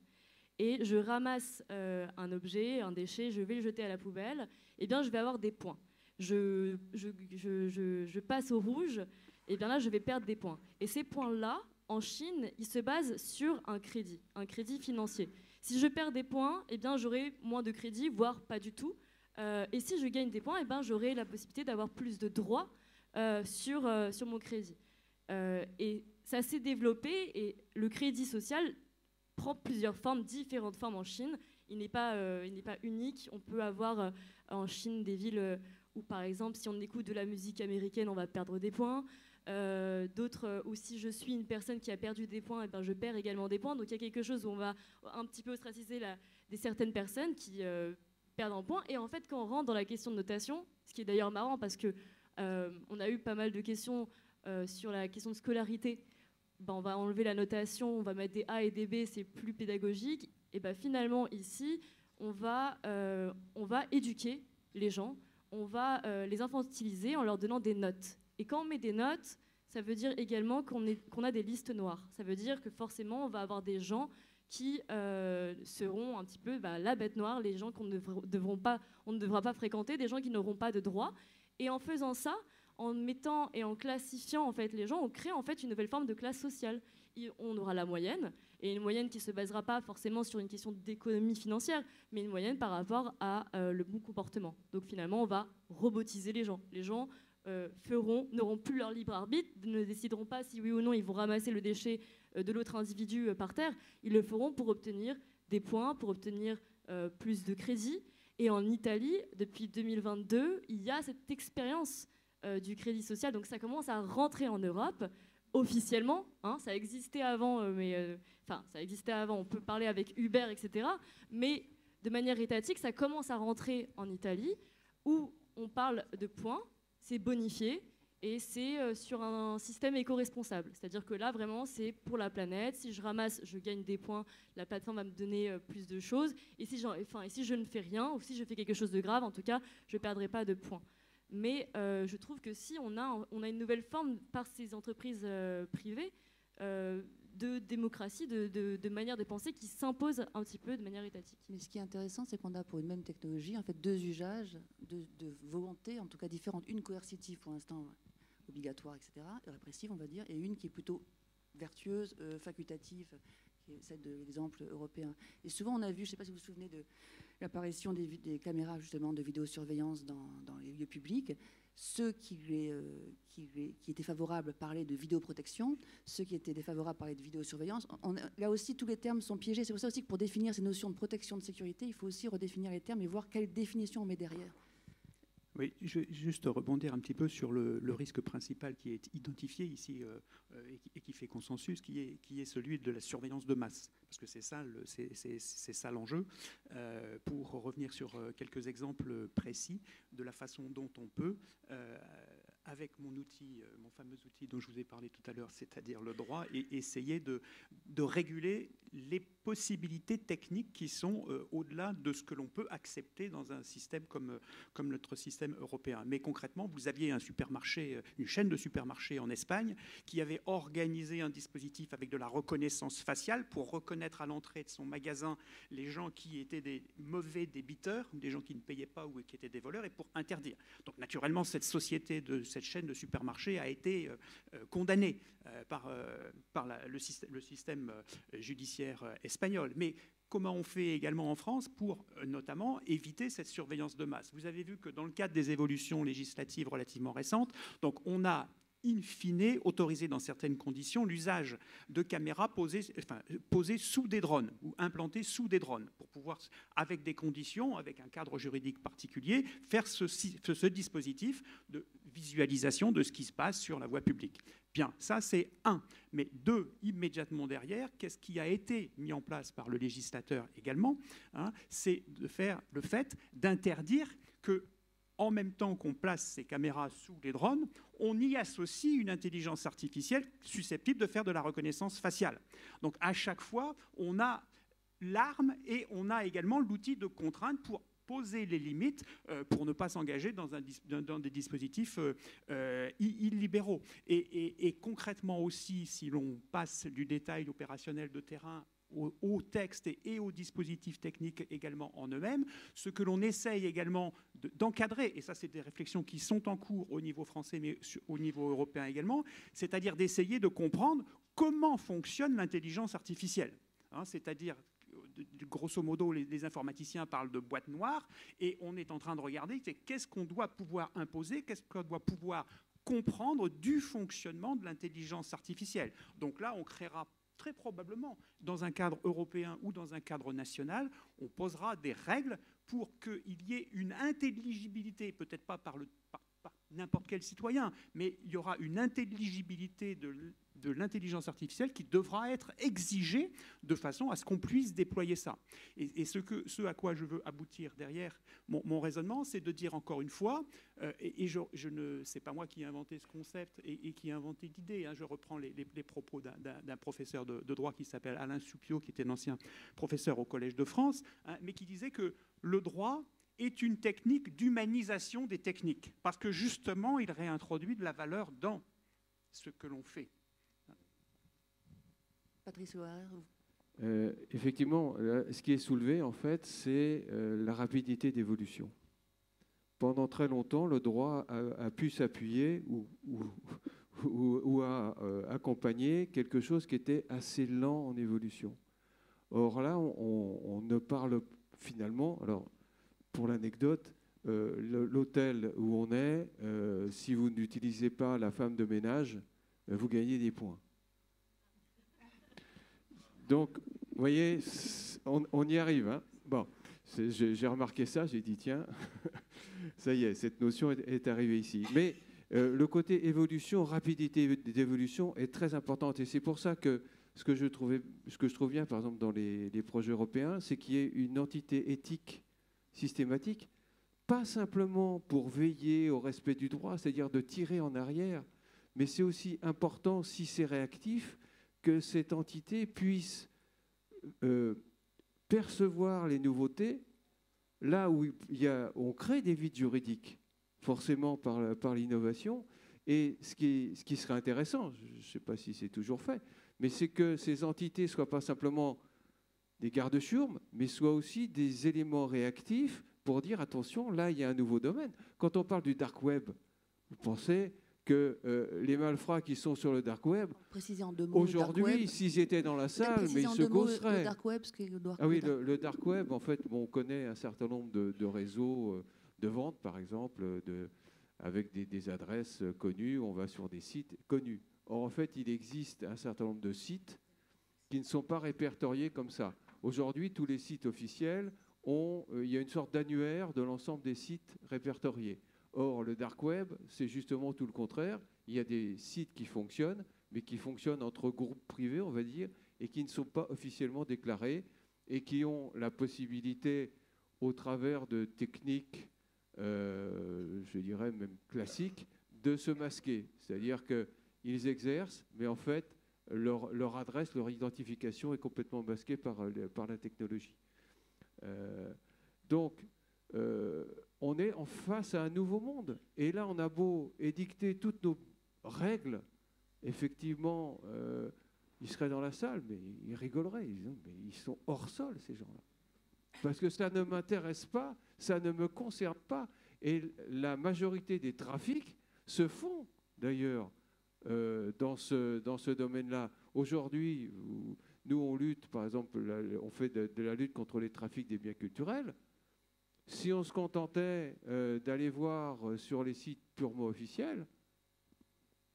Et je ramasse un objet, un déchet, je vais le jeter à la poubelle, eh bien, je vais avoir des points. Je passe au rouge, et bien là, je vais perdre des points. Et ces points-là, en Chine, ils se basent sur un crédit financier. Si je perds des points, eh bien, j'aurai moins de crédit, voire pas du tout. Et si je gagne des points, eh bien, j'aurai la possibilité d'avoir plus de droits sur mon crédit. Et ça s'est développé, et le crédit social prend plusieurs formes, différentes formes en Chine. Il n'est pas unique. On peut avoir en Chine des villes où, par exemple, si on écoute de la musique américaine, on va perdre des points. D'autres où si je suis une personne qui a perdu des points, et ben je perds également des points. Donc il y a quelque chose où on va un petit peu ostraciser certaines personnes qui perdent en points. Et en fait, quand on rentre dans la question de notation, ce qui est d'ailleurs marrant parce que on a eu pas mal de questions sur la question de scolarité. Ben, on va enlever la notation, on va mettre des A et des B, c'est plus pédagogique. Et ben, finalement, ici, on va éduquer les gens, on va les infantiliser en leur donnant des notes. Et quand on met des notes, ça veut dire également qu'on a des listes noires. Ça veut dire que forcément, on va avoir des gens qui seront un petit peu la bête noire, les gens on ne devra pas fréquenter, des gens qui n'auront pas de droits. Et en faisant ça, en mettant et en classifiant en fait les gens, on crée en fait une nouvelle forme de classe sociale. On aura la moyenne, et une moyenne qui ne se basera pas forcément sur une question d'économie financière, mais une moyenne par rapport à le bon comportement. Donc finalement, on va robotiser les gens. Les gens n'auront plus leur libre arbitre, ne décideront pas si oui ou non ils vont ramasser le déchet de l'autre individu par terre. Ils le feront pour obtenir des points, pour obtenir plus de crédit. Et en Italie, depuis 2022, il y a cette expérience du crédit social. Donc ça commence à rentrer en Europe officiellement. Hein, ça existait avant, ça existait avant. On peut parler avec Uber, etc. Mais de manière étatique, ça commence à rentrer en Italie, où on parle de points, c'est bonifié et c'est sur un système éco-responsable. C'est-à-dire que là, vraiment, c'est pour la planète. Si je ramasse, je gagne des points, la plateforme va me donner plus de choses. Et si je ne fais rien, ou si je fais quelque chose de grave, en tout cas, je ne perdrai pas de points. Mais je trouve que si on a une nouvelle forme par ces entreprises privées de démocratie, de manière de penser qui s'impose un petit peu de manière étatique. Mais ce qui est intéressant, c'est qu'on a pour une même technologie en fait deux usages, de volontés en tout cas différentes. Une coercitive pour l'instant, obligatoire, etc., et répressive on va dire, et une qui est plutôt vertueuse, facultative, qui est celle de l'exemple européen. Et souvent on a vu, je ne sais pas si vous vous souvenez de l'apparition des caméras justement de vidéosurveillance dans les lieux publics. Ceux qui étaient favorables parlaient de vidéoprotection, ceux qui étaient défavorables parlaient de vidéosurveillance. Là aussi, tous les termes sont piégés. C'est pour ça aussi que pour définir ces notions de protection de sécurité, il faut aussi redéfinir les termes et voir quelle définition on met derrière. Oui, je vais juste rebondir un petit peu sur le risque principal qui est identifié ici et qui fait consensus, qui est celui de la surveillance de masse. Parce que c'est ça l'enjeu. Pour revenir sur quelques exemples précis de la façon dont on peut, avec mon outil, mon fameux outil dont je vous ai parlé tout à l'heure, c'est-à-dire le droit, et essayer de réguler les possibilités techniques qui sont au-delà de ce que l'on peut accepter dans un système comme notre système européen. Mais concrètement, vous aviez un supermarché, une chaîne de supermarchés en Espagne qui avait organisé un dispositif avec de la reconnaissance faciale pour reconnaître à l'entrée de son magasin les gens qui étaient des mauvais débiteurs, des gens qui ne payaient pas ou qui étaient des voleurs, et pour interdire. Donc naturellement, cette chaîne de supermarchés a été condamnée par le système judiciaire espagnol. Mais comment on fait également en France pour notamment éviter cette surveillance de masse? Vous avez vu que dans le cadre des évolutions législatives relativement récentes, donc on a in fine autorisé dans certaines conditions l'usage de caméras posées sous des drones ou implantées sous des drones pour pouvoir, avec des conditions, avec un cadre juridique particulier, faire ce dispositif de visualisation de ce qui se passe sur la voie publique. Bien, ça c'est un. Mais deux, immédiatement derrière, qu'est-ce qui a été mis en place par le législateur également, hein, c'est de faire le fait d'interdire que, en même temps qu'on place ces caméras sous les drones, on y associe une intelligence artificielle susceptible de faire de la reconnaissance faciale. Donc à chaque fois, on a l'arme et on a également l'outil de contrainte pour poser les limites pour ne pas s'engager dans des dispositifs illibéraux. Et concrètement aussi, si l'on passe du détail opérationnel de terrain au texte et aux dispositifs techniques également en eux-mêmes, ce que l'on essaye également d'encadrer, et ça c'est des réflexions qui sont en cours au niveau français mais au niveau européen également, c'est-à-dire d'essayer de comprendre comment fonctionne l'intelligence artificielle. Hein, c'est-à-dire, grosso modo, les informaticiens parlent de boîte noire, et on est en train de regarder qu'est-ce qu'on doit pouvoir imposer, qu'est-ce qu'on doit pouvoir comprendre du fonctionnement de l'intelligence artificielle. Donc là, on créera très probablement, dans un cadre européen ou dans un cadre national, on posera des règles pour qu'il y ait une intelligibilité, peut-être pas par n'importe quel citoyen, mais il y aura une intelligibilité de l'intelligence artificielle qui devra être exigée de façon à ce qu'on puisse déployer ça. Et ce à quoi je veux aboutir derrière mon raisonnement, c'est de dire encore une fois, c'est pas moi qui ai inventé ce concept et qui ai inventé l'idée, hein, je reprends les propos d'un professeur de droit qui s'appelle Alain Soupiot, qui était un ancien professeur au Collège de France, hein, mais qui disait que le droit est une technique d'humanisation des techniques, parce que justement, il réintroduit de la valeur dans ce que l'on fait. Patrice Loire. Effectivement, ce qui est soulevé, en fait, c'est la rapidité d'évolution. Pendant très longtemps, le droit a pu s'appuyer ou a accompagné quelque chose qui était assez lent en évolution. Or là, on ne parle finalement... Alors, pour l'anecdote, l'hôtel où on est, si vous n'utilisez pas la femme de ménage, vous gagnez des points. Donc, vous voyez, on y arrive. Hein. Bon, j'ai remarqué ça, j'ai dit, tiens, ça y est, cette notion est arrivée ici. Mais le côté évolution, rapidité d'évolution est très importante. Et c'est pour ça que ce que je trouve bien, par exemple, dans les projets européens, c'est qu'il y ait une entité éthique systématique, pas simplement pour veiller au respect du droit, c'est-à-dire de tirer en arrière, mais c'est aussi important, si c'est réactif, que cette entité puisse percevoir les nouveautés là où on crée des vides juridiques, forcément par l'innovation. Et ce qui serait intéressant, je ne sais pas si c'est toujours fait, mais c'est que ces entités ne soient pas simplement des garde-chiourmes, mais soient aussi des éléments réactifs pour dire attention, là, il y a un nouveau domaine. Quand on parle du dark web, vous pensez que les malfrats qui sont sur le dark web, aujourd'hui, s'ils étaient dans la salle, mais ils se gosseraient. Le dark web, ce qu'est le dark web. Ah oui, le dark web, en fait, bon, on connaît un certain nombre de réseaux de vente, par exemple, avec des adresses connues. On va sur des sites connus. Or, en fait, il existe un certain nombre de sites qui ne sont pas répertoriés comme ça. Aujourd'hui, tous les sites officiels il y a une sorte d'annuaire de l'ensemble des sites répertoriés. Or, le dark web, c'est justement tout le contraire. Il y a des sites qui fonctionnent, mais qui fonctionnent entre groupes privés, on va dire, et qui ne sont pas officiellement déclarés, et qui ont la possibilité, au travers de techniques, je dirais même classiques, de se masquer. C'est-à-dire qu'ils exercent, mais en fait, leur adresse, leur identification est complètement masquée par la technologie. Donc, on est en face à un nouveau monde. Et là, on a beau édicter toutes nos règles, effectivement, ils seraient dans la salle, mais ils rigoleraient. Ils disent, mais ils sont hors sol, ces gens-là. Parce que ça ne m'intéresse pas, ça ne me concerne pas. Et la majorité des trafics se font, d'ailleurs, dans ce domaine-là. Aujourd'hui, nous, on lutte, par exemple, on fait de la lutte contre les trafics des biens culturels. Si on se contentait d'aller voir sur les sites purement officiels,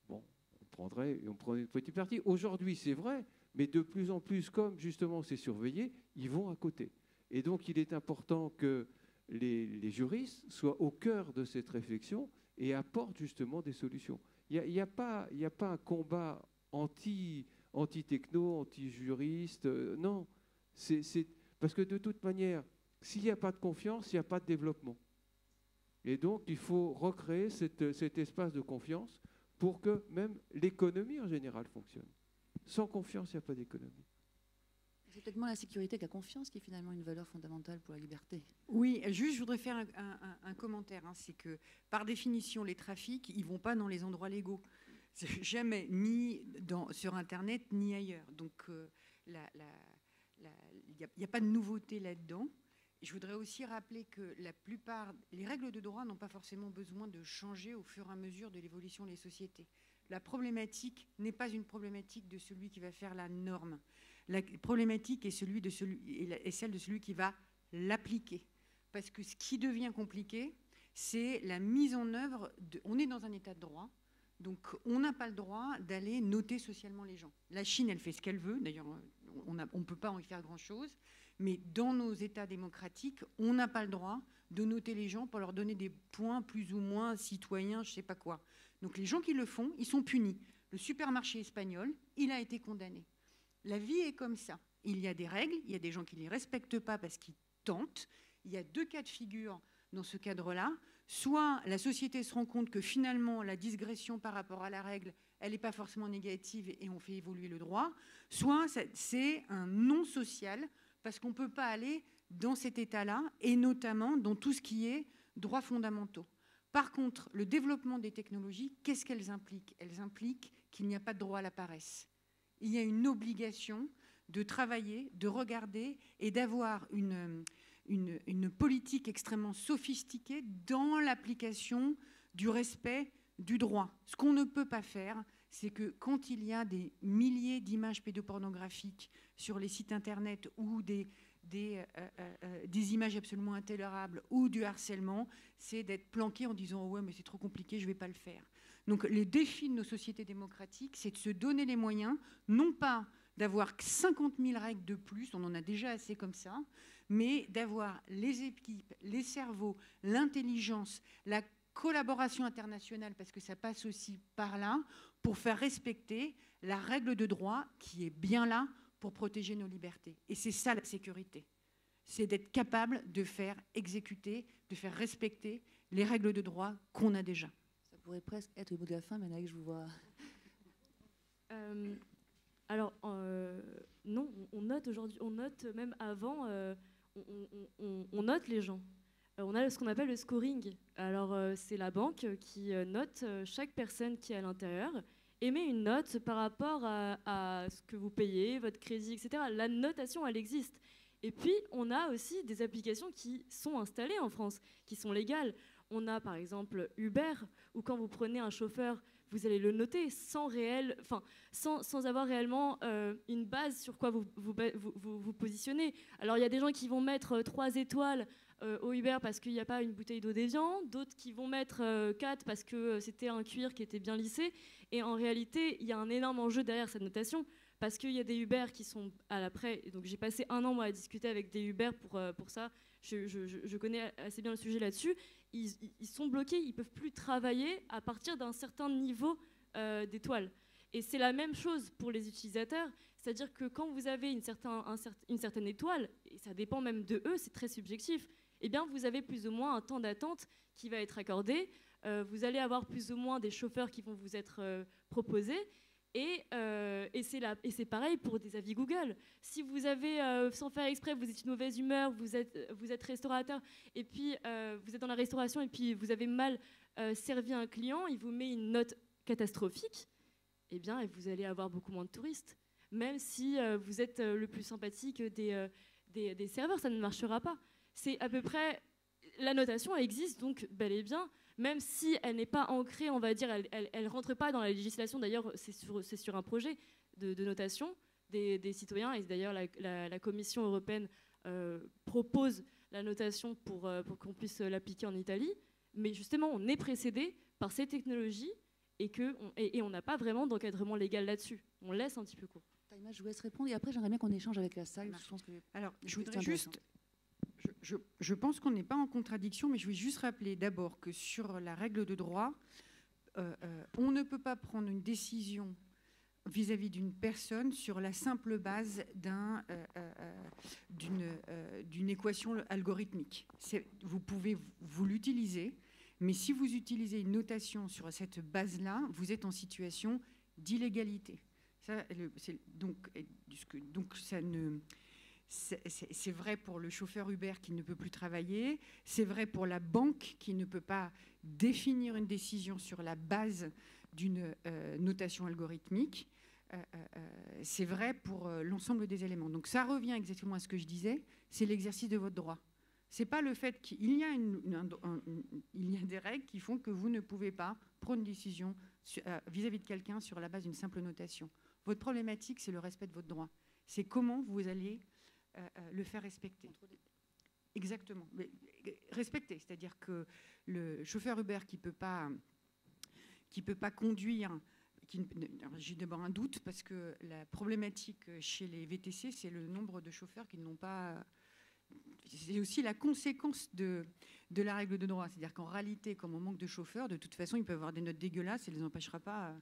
bon, on prendrait une petite partie. Aujourd'hui, c'est vrai, mais de plus en plus, comme justement c'est surveillé, ils vont à côté. Et donc, il est important que les juristes soient au cœur de cette réflexion et apportent justement des solutions. Il n'y a pas un combat anti-techno, anti-juriste. Non, c'est parce que de toute manière, s'il n'y a pas de confiance, il n'y a pas de développement. Et donc, il faut recréer cet espace de confiance pour que même l'économie en général fonctionne. Sans confiance, il n'y a pas d'économie. C'est peut-être moins la sécurité que la confiance qui est finalement une valeur fondamentale pour la liberté. Oui, juste, je voudrais faire un commentaire. C'est que, par définition, les trafics, ils ne vont pas dans les endroits légaux. Jamais, ni sur Internet, ni ailleurs. Donc, il n'y a pas de nouveauté là-dedans. Je voudrais aussi rappeler que les règles de droit n'ont pas forcément besoin de changer au fur et à mesure de l'évolution des sociétés. La problématique n'est pas une problématique de celui qui va faire la norme. La problématique est celle de celui qui va l'appliquer. Parce que ce qui devient compliqué, c'est la mise en œuvre. On est dans un état de droit, donc on n'a pas le droit d'aller noter socialement les gens. La Chine, elle fait ce qu'elle veut. D'ailleurs, on ne peut pas en y faire grand-chose. Mais dans nos États démocratiques, on n'a pas le droit de noter les gens pour leur donner des points plus ou moins citoyens, je ne sais pas quoi. Donc les gens qui le font, ils sont punis. Le supermarché espagnol, il a été condamné. La vie est comme ça. Il y a des règles, il y a des gens qui ne les respectent pas parce qu'ils tentent. Il y a deux cas de figure dans ce cadre-là. Soit la société se rend compte que finalement, la digression par rapport à la règle, elle n'est pas forcément négative et on fait évoluer le droit. Soit c'est un non social parce qu'on ne peut pas aller dans cet état-là, et notamment dans tout ce qui est droits fondamentaux. Par contre, le développement des technologies, qu'est-ce qu'elles impliquent? Elles impliquent qu'il n'y a pas de droit à la paresse. Il y a une obligation de travailler, de regarder et d'avoir une politique extrêmement sophistiquée dans l'application du respect du droit. Ce qu'on ne peut pas faire, c'est que quand il y a des milliers d'images pédopornographiques sur les sites internet ou des images absolument intolérables ou du harcèlement, c'est d'être planqué en disant « ouais, mais c'est trop compliqué, je ne vais pas le faire ». Donc les défis de nos sociétés démocratiques, c'est de se donner les moyens, non pas d'avoir 50 000 règles de plus, on en a déjà assez comme ça, mais d'avoir les équipes, les cerveaux, l'intelligence, la collaboration internationale, parce que ça passe aussi par là, pour faire respecter la règle de droit qui est bien là pour protéger nos libertés. Et c'est ça la sécurité. C'est d'être capable de faire exécuter, de faire respecter les règles de droit qu'on a déjà. Ça pourrait presque être le mot de la fin, mais là, je vous vois. Alors, non, on note aujourd'hui, on note même avant, on note les gens. On a ce qu'on appelle le scoring. Alors, c'est la banque qui note chaque personne qui est à l'intérieur émet une note par rapport à ce que vous payez, votre crédit, etc. La notation, elle existe. Et puis, on a aussi des applications qui sont installées en France, qui sont légales. On a par exemple Uber, où quand vous prenez un chauffeur, vous allez le noter sans avoir réellement une base sur quoi vous positionnez. Alors il y a des gens qui vont mettre 3 étoiles au Uber parce qu'il n'y a pas une bouteille d'eau déviant, d'autres qui vont mettre 4 parce que c'était un cuir qui était bien lissé. Et en réalité, il y a un énorme enjeu derrière cette notation, parce qu'il y a des Uber qui sont à l'après. Donc j'ai passé 1 an moi, à discuter avec des Uber pour ça. Je connais assez bien le sujet là-dessus. Ils sont bloqués, ils ne peuvent plus travailler à partir d'un certain niveau d'étoiles. Et c'est la même chose pour les utilisateurs, c'est-à-dire que quand vous avez une certaine étoile, et ça dépend même de eux, c'est très subjectif, eh bien vous avez plus ou moins un temps d'attente qui va être accordé, vous allez avoir plus ou moins des chauffeurs qui vont vous être proposés, et c'est pareil pour des avis Google. Si vous avez, sans faire exprès, vous êtes une mauvaise humeur, vous êtes restaurateur, et puis vous êtes dans la restauration, et puis vous avez mal servi un client, il vous met une note catastrophique, eh bien vous allez avoir beaucoup moins de touristes. Même si vous êtes le plus sympathique des serveurs, ça ne marchera pas. C'est à peu près... La notation existe donc bel et bien, même si elle n'est pas ancrée, on va dire, elle ne rentre pas dans la législation. D'ailleurs, c'est sur un projet de notation des citoyens. Et d'ailleurs, la Commission européenne propose la notation pour qu'on puisse l'appliquer en Italie. Mais justement, on est précédé par ces technologies et on n'a pas vraiment d'encadrement légal là-dessus. On laisse un petit peu court. Taïma, je vous laisse répondre et après, j'aimerais bien qu'on échange avec la salle. Je pense que alors, je voudrais juste... Je pense qu'on n'est pas en contradiction, mais je vais juste rappeler d'abord que sur la règle de droit, on ne peut pas prendre une décision vis-à-vis d'une personne sur la simple base d'une équation algorithmique. Vous pouvez vous l'utiliser, mais si vous utilisez une notation sur cette base-là, vous êtes en situation d'illégalité. Donc ça ne... C'est vrai pour le chauffeur Uber qui ne peut plus travailler, c'est vrai pour la banque qui ne peut pas définir une décision sur la base d'une notation algorithmique, c'est vrai pour l'ensemble des éléments. Donc ça revient exactement à ce que je disais, c'est l'exercice de votre droit. C'est pas le fait qu'il y a, il y a des règles qui font que vous ne pouvez pas prendre une décision vis-à-vis de quelqu'un sur la base d'une simple notation. Votre problématique, c'est le respect de votre droit. C'est comment vous allez le faire respecter. Exactement. Mais, respecter, c'est-à-dire que le chauffeur Uber qui peut pas conduire, j'ai d'abord un doute parce que la problématique chez les VTC, c'est le nombre de chauffeurs qui n'ont pas... C'est aussi la conséquence de la règle de droit. C'est-à-dire qu'en réalité, comme on manque de chauffeurs, de toute façon, ils peuvent avoir des notes dégueulasses et ne les empêchera pas.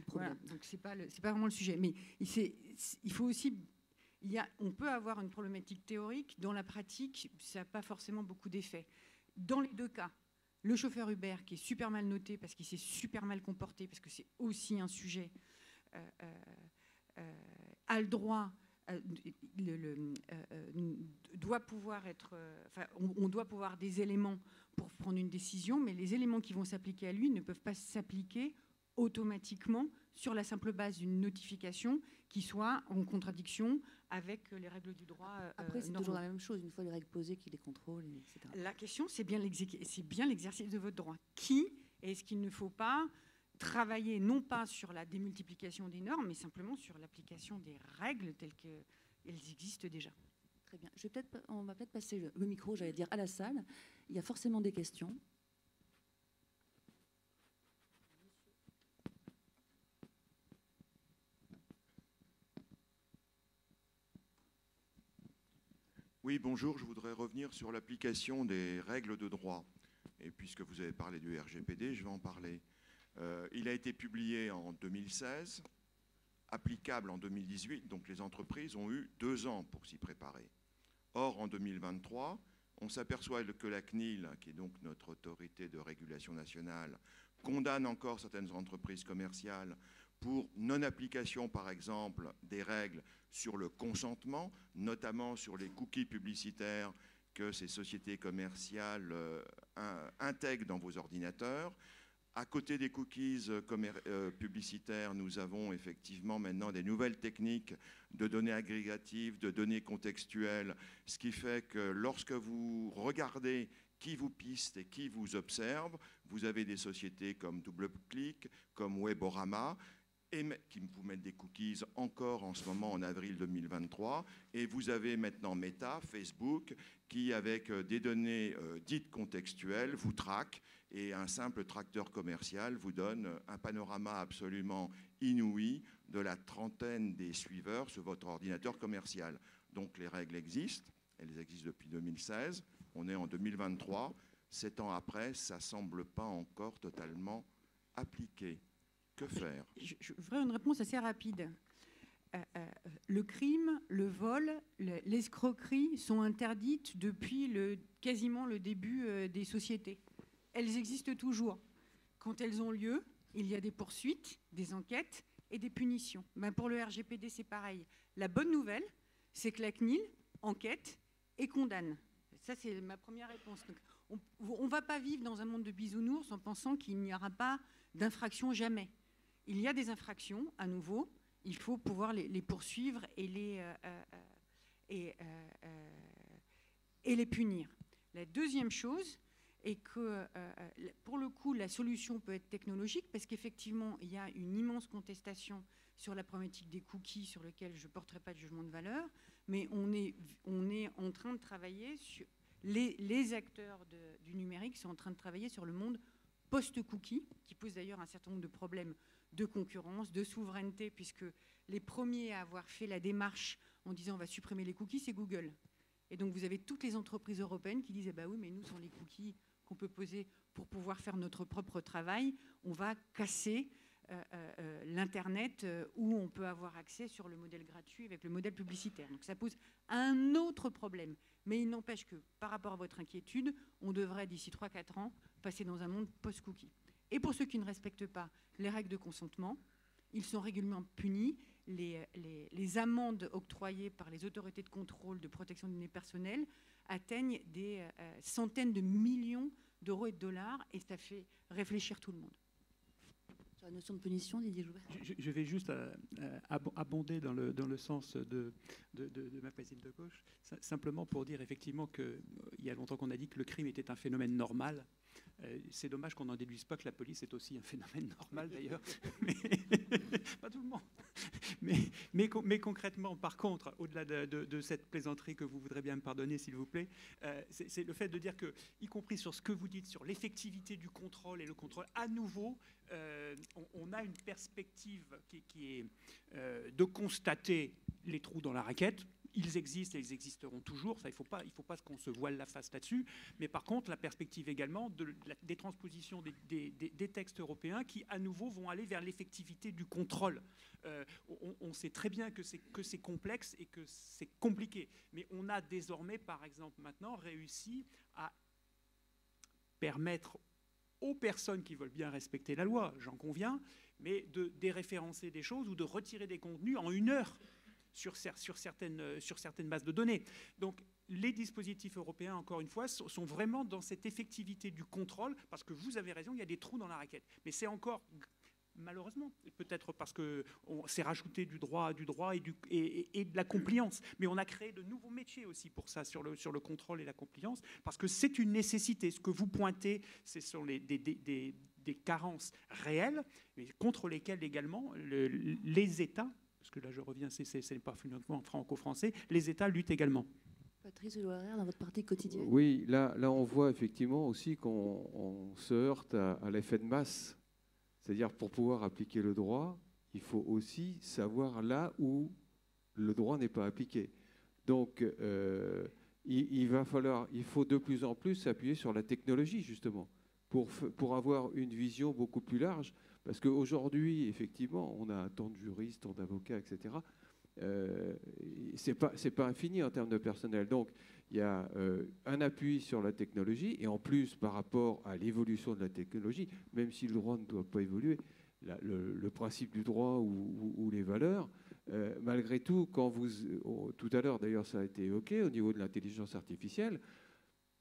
Voilà. Donc, c'est pas vraiment le sujet. Mais il faut aussi... on peut avoir une problématique théorique. Dans la pratique, ça n'a pas forcément beaucoup d'effet. Dans les deux cas, le chauffeur Uber qui est super mal noté parce qu'il s'est super mal comporté, parce que c'est aussi un sujet, a le droit... doit pouvoir être... on doit pouvoir des éléments pour prendre une décision, mais les éléments qui vont s'appliquer à lui ne peuvent pas s'appliquer automatiquement sur la simple base d'une notification qui soit en contradiction avec les règles du droit. Après, c'est toujours la même chose, une fois les règles posées, qui les contrôle, etc. La question, c'est bien l'exercice de votre droit. Qui est-ce qu'il ne faut pas travailler, non pas sur la démultiplication des normes, mais simplement sur l'application des règles telles qu'elles existent déjà. Très bien. On va peut-être passer le micro, j'allais dire, à la salle. Il y a forcément des questions. Oui, bonjour. Je voudrais revenir sur l'application des règles de droit. Et puisque vous avez parlé du RGPD, je vais en parler. Il a été publié en 2016, applicable en 2018, donc les entreprises ont eu 2 ans pour s'y préparer. Or, en 2023, on s'aperçoit que la CNIL, qui est donc notre autorité de régulation nationale, condamne encore certaines entreprises commerciales pour non-application, par exemple, des règles sur le consentement, notamment sur les cookies publicitaires que ces sociétés commerciales intègrent dans vos ordinateurs. À côté des cookies publicitaires, nous avons effectivement maintenant des nouvelles techniques de données agrégatives, de données contextuelles, ce qui fait que lorsque vous regardez qui vous piste et qui vous observe, vous avez des sociétés comme DoubleClick, comme Weborama, et qui vous mettent des cookies encore en ce moment en avril 2023. Et vous avez maintenant Meta, Facebook, qui avec des données dites contextuelles vous traque, et un simple tracteur commercial vous donne un panorama absolument inouï de la trentaine des suiveurs sur votre ordinateur commercial. Donc les règles existent, elles existent depuis 2016, on est en 2023, 7 ans après, ça ne semble pas encore totalement appliqué. Que faire? Je ferai une réponse assez rapide. Le crime, le vol, l'escroquerie sont interdites depuis quasiment le début des sociétés. Elles existent toujours. Quand elles ont lieu, il y a des poursuites, des enquêtes et des punitions. Pour le RGPD, c'est pareil. La bonne nouvelle, c'est que la CNIL enquête et condamne. Ça, c'est ma première réponse. Donc, on ne va pas vivre dans un monde de bisounours en pensant qu'il n'y aura pas d'infraction jamais. Il y a des infractions, à nouveau. Il faut pouvoir les poursuivre et les punir. La deuxième chose est que, pour le coup, la solution peut être technologique parce qu'effectivement, il y a une immense contestation sur la problématique des cookies sur lequel je ne porterai pas de jugement de valeur, mais on est en train de travailler sur... Les acteurs du numérique sont en train de travailler sur le monde post-cookie, qui pose d'ailleurs un certain nombre de problèmes de concurrence, de souveraineté, puisque les premiers à avoir fait la démarche en disant on va supprimer les cookies, c'est Google. Et donc vous avez toutes les entreprises européennes qui disent bah oui, mais nous, sans les cookies qu'on peut poser pour pouvoir faire notre propre travail, on va casser l'Internet où on peut avoir accès sur le modèle gratuit avec le modèle publicitaire. Donc ça pose un autre problème. Mais il n'empêche que, par rapport à votre inquiétude, on devrait, d'ici 3-4 ans, passer dans un monde post-cookie. Et pour ceux qui ne respectent pas les règles de consentement, ils sont régulièrement punis. Les amendes octroyées par les autorités de contrôle de protection des données personnelles atteignent des centaines de millions d'euros et de dollars, et ça fait réfléchir tout le monde. Sur la notion de punition, Didier Joubert. Je vais juste abonder dans le sens de ma voisine de gauche, simplement pour dire effectivement qu'il y a longtemps qu'on a dit que le crime était un phénomène normal. C'est dommage qu'on n'en déduise pas que la police est aussi un phénomène normal d'ailleurs, mais pas tout le monde. Mais concrètement, par contre, au-delà de cette plaisanterie que vous voudrez bien me pardonner, s'il vous plaît, c'est le fait de dire que, y compris sur ce que vous dites sur l'effectivité du contrôle et le contrôle, à nouveau, on a une perspective qui est de constater les trous dans la raquette. Ils existent et ils existeront toujours. Ça, il faut pas qu'on se voile la face là-dessus. Mais par contre, la perspective également des transpositions des textes européens qui, à nouveau, vont aller vers l'effectivité du contrôle. On sait très bien que c'est complexe et que c'est compliqué. Mais on a désormais, par exemple, maintenant, réussi à permettre aux personnes qui veulent bien respecter la loi, j'en conviens, mais de déréférencer des choses ou de retirer des contenus en 1 heure. Sur certaines bases de données. Donc, les dispositifs européens, encore une fois, sont vraiment dans cette effectivité du contrôle, parce que vous avez raison, il y a des trous dans la raquette. Mais c'est encore, malheureusement, peut-être parce qu'on s'est rajouté du droit et de la compliance, mais on a créé de nouveaux métiers aussi pour ça, sur le contrôle et la compliance, parce que c'est une nécessité. Ce que vous pointez, ce sont des carences réelles, mais contre lesquelles également les États, parce que là je reviens, ce n'est pas uniquement franco-français, les États luttent également. Patrice Loirer, dans votre partie quotidienne. Oui, là on voit effectivement aussi qu'on se heurte à l'effet de masse. C'est-à-dire, pour pouvoir appliquer le droit, il faut aussi savoir là où le droit n'est pas appliqué. Donc, il faut de plus en plus s'appuyer sur la technologie, justement, pour avoir une vision beaucoup plus large. Parce qu'aujourd'hui, effectivement, on a tant de juristes, tant d'avocats, etc. C'est pas infini en termes de personnel. Donc, il y a un appui sur la technologie, et en plus, par rapport à l'évolution de la technologie, même si le droit ne doit pas évoluer, le principe du droit ou les valeurs, malgré tout, tout à l'heure, d'ailleurs, ça a été évoqué au niveau de l'intelligence artificielle,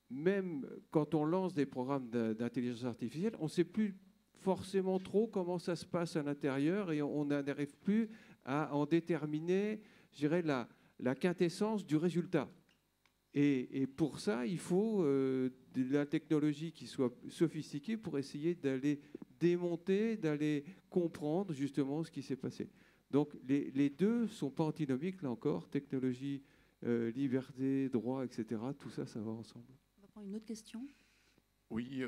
même quand on lance des programmes d'intelligence artificielle, on ne sait plus forcément trop comment ça se passe à l'intérieur et on n'arrive plus à en déterminer, je dirais, la quintessence du résultat. Et pour ça, il faut de la technologie qui soit sophistiquée pour essayer d'aller démonter, d'aller comprendre justement ce qui s'est passé. Donc les deux ne sont pas antinomiques, là encore, technologie, liberté, droit, etc. Tout ça, ça va ensemble. On va prendre une autre question. Oui,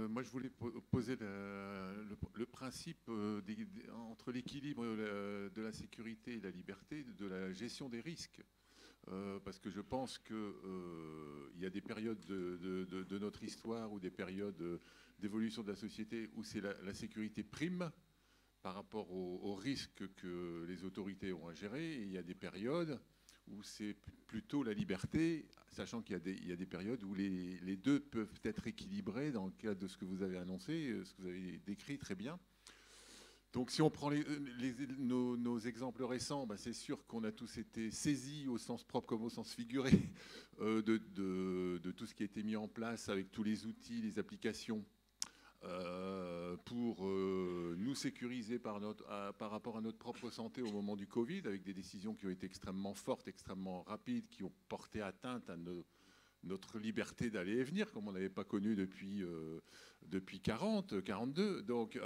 moi je voulais poser le principe entre l'équilibre de la sécurité et de la liberté, de la gestion des risques. Parce que je pense qu'il y a des périodes de notre histoire ou des périodes d'évolution de la société où c'est la sécurité prime par rapport aux risques que les autorités ont à gérer. Et il y a des périodes où c'est plutôt la liberté, sachant qu'il y a des périodes où les deux peuvent être équilibrés dans le cadre de ce que vous avez annoncé, ce que vous avez décrit très bien. Donc si on prend nos exemples récents, c'est sûr qu'on a tous été saisis au sens propre comme au sens figuré de tout ce qui a été mis en place avec tous les outils, les applications pour nous sécuriser par rapport à notre propre santé au moment du Covid, avec des décisions qui ont été extrêmement fortes, extrêmement rapides, qui ont porté atteinte à notre liberté d'aller et venir, comme on n'avait pas connu depuis 40, 42. Donc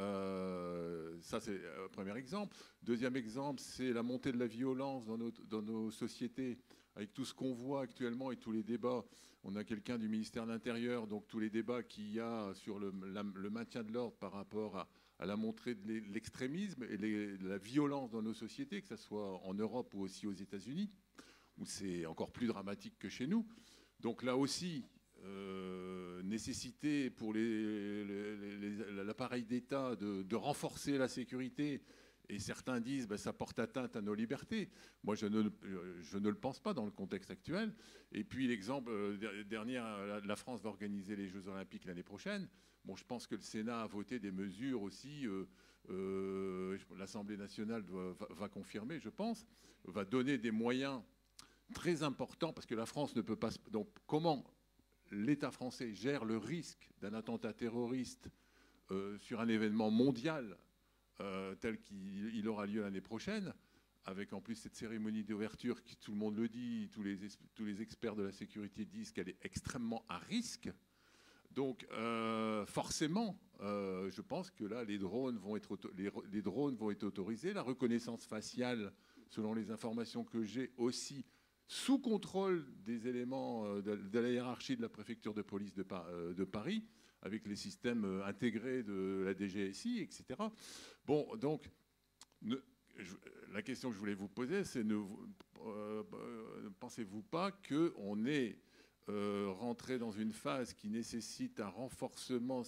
ça, c'est un premier exemple. Deuxième exemple, c'est la montée de la violence dans nos sociétés, avec tout ce qu'on voit actuellement et tous les débats. On a quelqu'un du ministère de l'Intérieur, donc tous les débats qu'il y a sur le maintien de l'ordre par rapport à la montée de l'extrémisme et la violence dans nos sociétés, que ce soit en Europe ou aussi aux États-Unis, où c'est encore plus dramatique que chez nous. Donc là aussi, nécessité pour l'appareil d'État de renforcer la sécurité. Et certains disent que ça porte atteinte à nos libertés. Moi, je ne le pense pas dans le contexte actuel. Et puis l'exemple dernier, la France va organiser les Jeux Olympiques l'année prochaine. Bon, je pense que le Sénat a voté des mesures aussi. L'Assemblée nationale va confirmer, je pense, va donner des moyens très importants, parce que la France ne peut pas... Donc comment l'État français gère le risque d'un attentat terroriste sur un événement mondial tel qu'il aura lieu l'année prochaine, avec en plus cette cérémonie d'ouverture qui, tout le monde le dit, tous les experts de la sécurité disent qu'elle est extrêmement à risque. Donc forcément, je pense que là, les drones vont être autorisés. La reconnaissance faciale, selon les informations que j'ai aussi, sous contrôle des éléments de la hiérarchie de la préfecture de police de Paris, avec les systèmes intégrés de la DGSI, etc. Bon, donc, la question que je voulais vous poser, c'est ne pensez-vous pas qu'on est rentré dans une phase qui nécessite un renforcement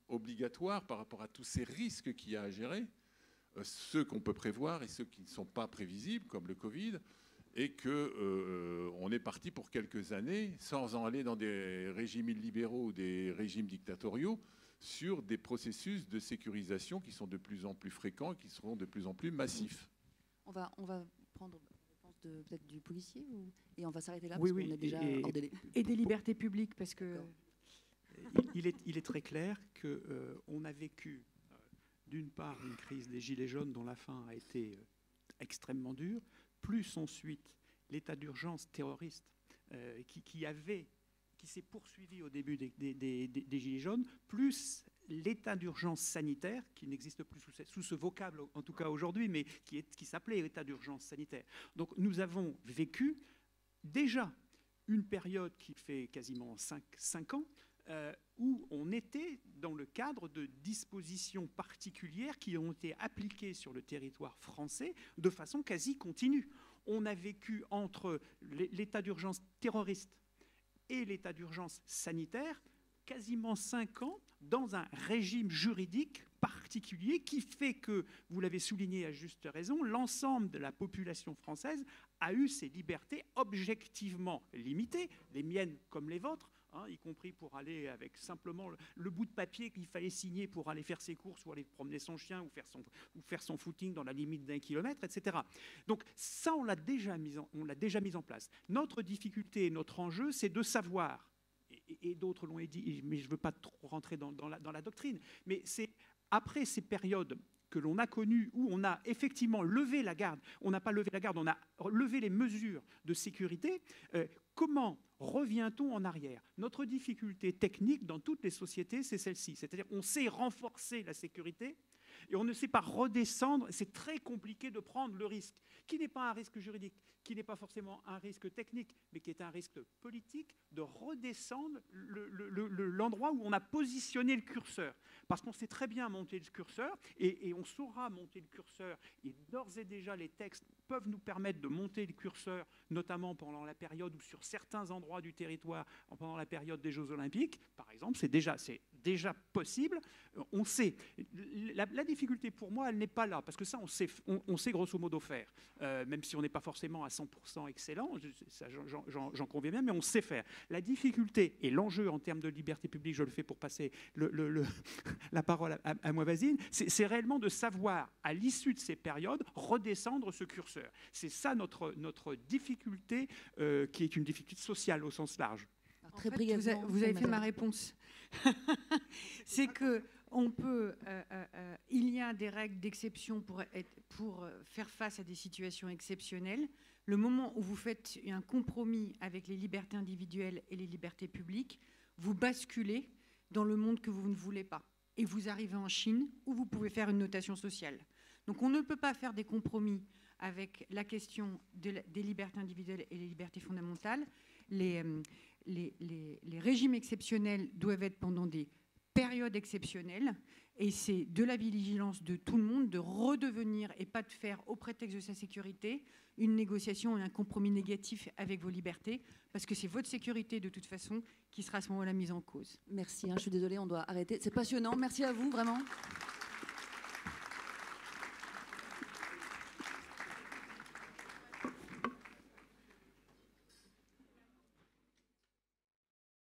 obligatoire par rapport à tous ces risques qu'il y a à gérer, ceux qu'on peut prévoir et ceux qui ne sont pas prévisibles, comme le Covid, et qu'on est parti pour quelques années, sans en aller dans des régimes illibéraux ou des régimes dictatoriaux, sur des processus de sécurisation qui sont de plus en plus fréquents et qui seront de plus en plus massifs. On va prendre la réponse peut-être du policier et on va s'arrêter là oui, parce qu'on est déjà hors délai. Et des libertés publiques, parce que... Il est très clair qu'on a vécu, d'une part, une crise des Gilets jaunes dont la fin a été extrêmement dure, plus ensuite l'état d'urgence terroriste qui s'est poursuivi au début des Gilets jaunes, plus l'état d'urgence sanitaire, qui n'existe plus sous ce vocable, en tout cas aujourd'hui, mais qui s'appelait état d'urgence sanitaire. Donc nous avons vécu déjà une période qui fait quasiment 5 ans, où on était dans le cadre de dispositions particulières qui ont été appliquées sur le territoire français de façon quasi continue. On a vécu entre l'état d'urgence terroriste et l'état d'urgence sanitaire quasiment 5 ans dans un régime juridique particulier qui fait que, vous l'avez souligné à juste raison, l'ensemble de la population française a eu ses libertés objectivement limitées, les miennes comme les vôtres, y compris pour aller avec simplement le bout de papier qu'il fallait signer pour aller faire ses courses ou aller promener son chien ou faire son footing dans la limite d'1 kilomètre, etc. Donc ça, on l'a déjà mis en place. Notre difficulté, notre enjeu, c'est de savoir, et d'autres l'ont dit, mais je ne veux pas trop rentrer dans la doctrine, mais c'est après ces périodes que l'on a connues où on a effectivement levé la garde, on n'a pas levé la garde, on a levé les mesures de sécurité, comment revient-on en arrière? Notre difficulté technique dans toutes les sociétés, c'est celle-ci. C'est-à-dire qu'on sait renforcer la sécurité et on ne sait pas redescendre. C'est très compliqué de prendre le risque, qui n'est pas un risque juridique, qui n'est pas forcément un risque technique, mais qui est un risque politique, de redescendre l'endroit où on a positionné le curseur. Parce qu'on sait très bien monter le curseur, et on saura monter le curseur, et d'ores et déjà les textes peuvent nous permettre de monter le curseur, notamment pendant la période ou sur certains endroits du territoire, pendant la période des Jeux Olympiques, par exemple, c'est déjà possible. On sait. La difficulté pour moi, elle n'est pas là, parce que ça, on sait grosso modo faire, même si on n'est pas forcément à 100% excellent, j'en conviens bien, mais on sait faire. La difficulté et l'enjeu en termes de liberté publique, je le fais pour passer la parole à ma voisine, c'est réellement de savoir, à l'issue de ces périodes, redescendre ce curseur. C'est ça notre difficulté, qui est une difficulté sociale au sens large. En fait, vous avez fait ma réponse. C'est que on peut, il y a des règles d'exception pour faire face à des situations exceptionnelles. Le moment où vous faites un compromis avec les libertés individuelles et les libertés publiques, vous basculez dans le monde que vous ne voulez pas. Et vous arrivez en Chine où vous pouvez faire une notation sociale. Donc on ne peut pas faire des compromis avec la question des libertés individuelles et les libertés fondamentales. Les régimes exceptionnels doivent être pendant des périodes exceptionnelles, et c'est de la vigilance de tout le monde de redevenir, et pas de faire au prétexte de sa sécurité, une négociation et un compromis négatif avec vos libertés, parce que c'est votre sécurité de toute façon qui sera à ce moment-là mise en cause. Merci, je suis désolée, on doit arrêter. C'est passionnant, merci à vous, vraiment.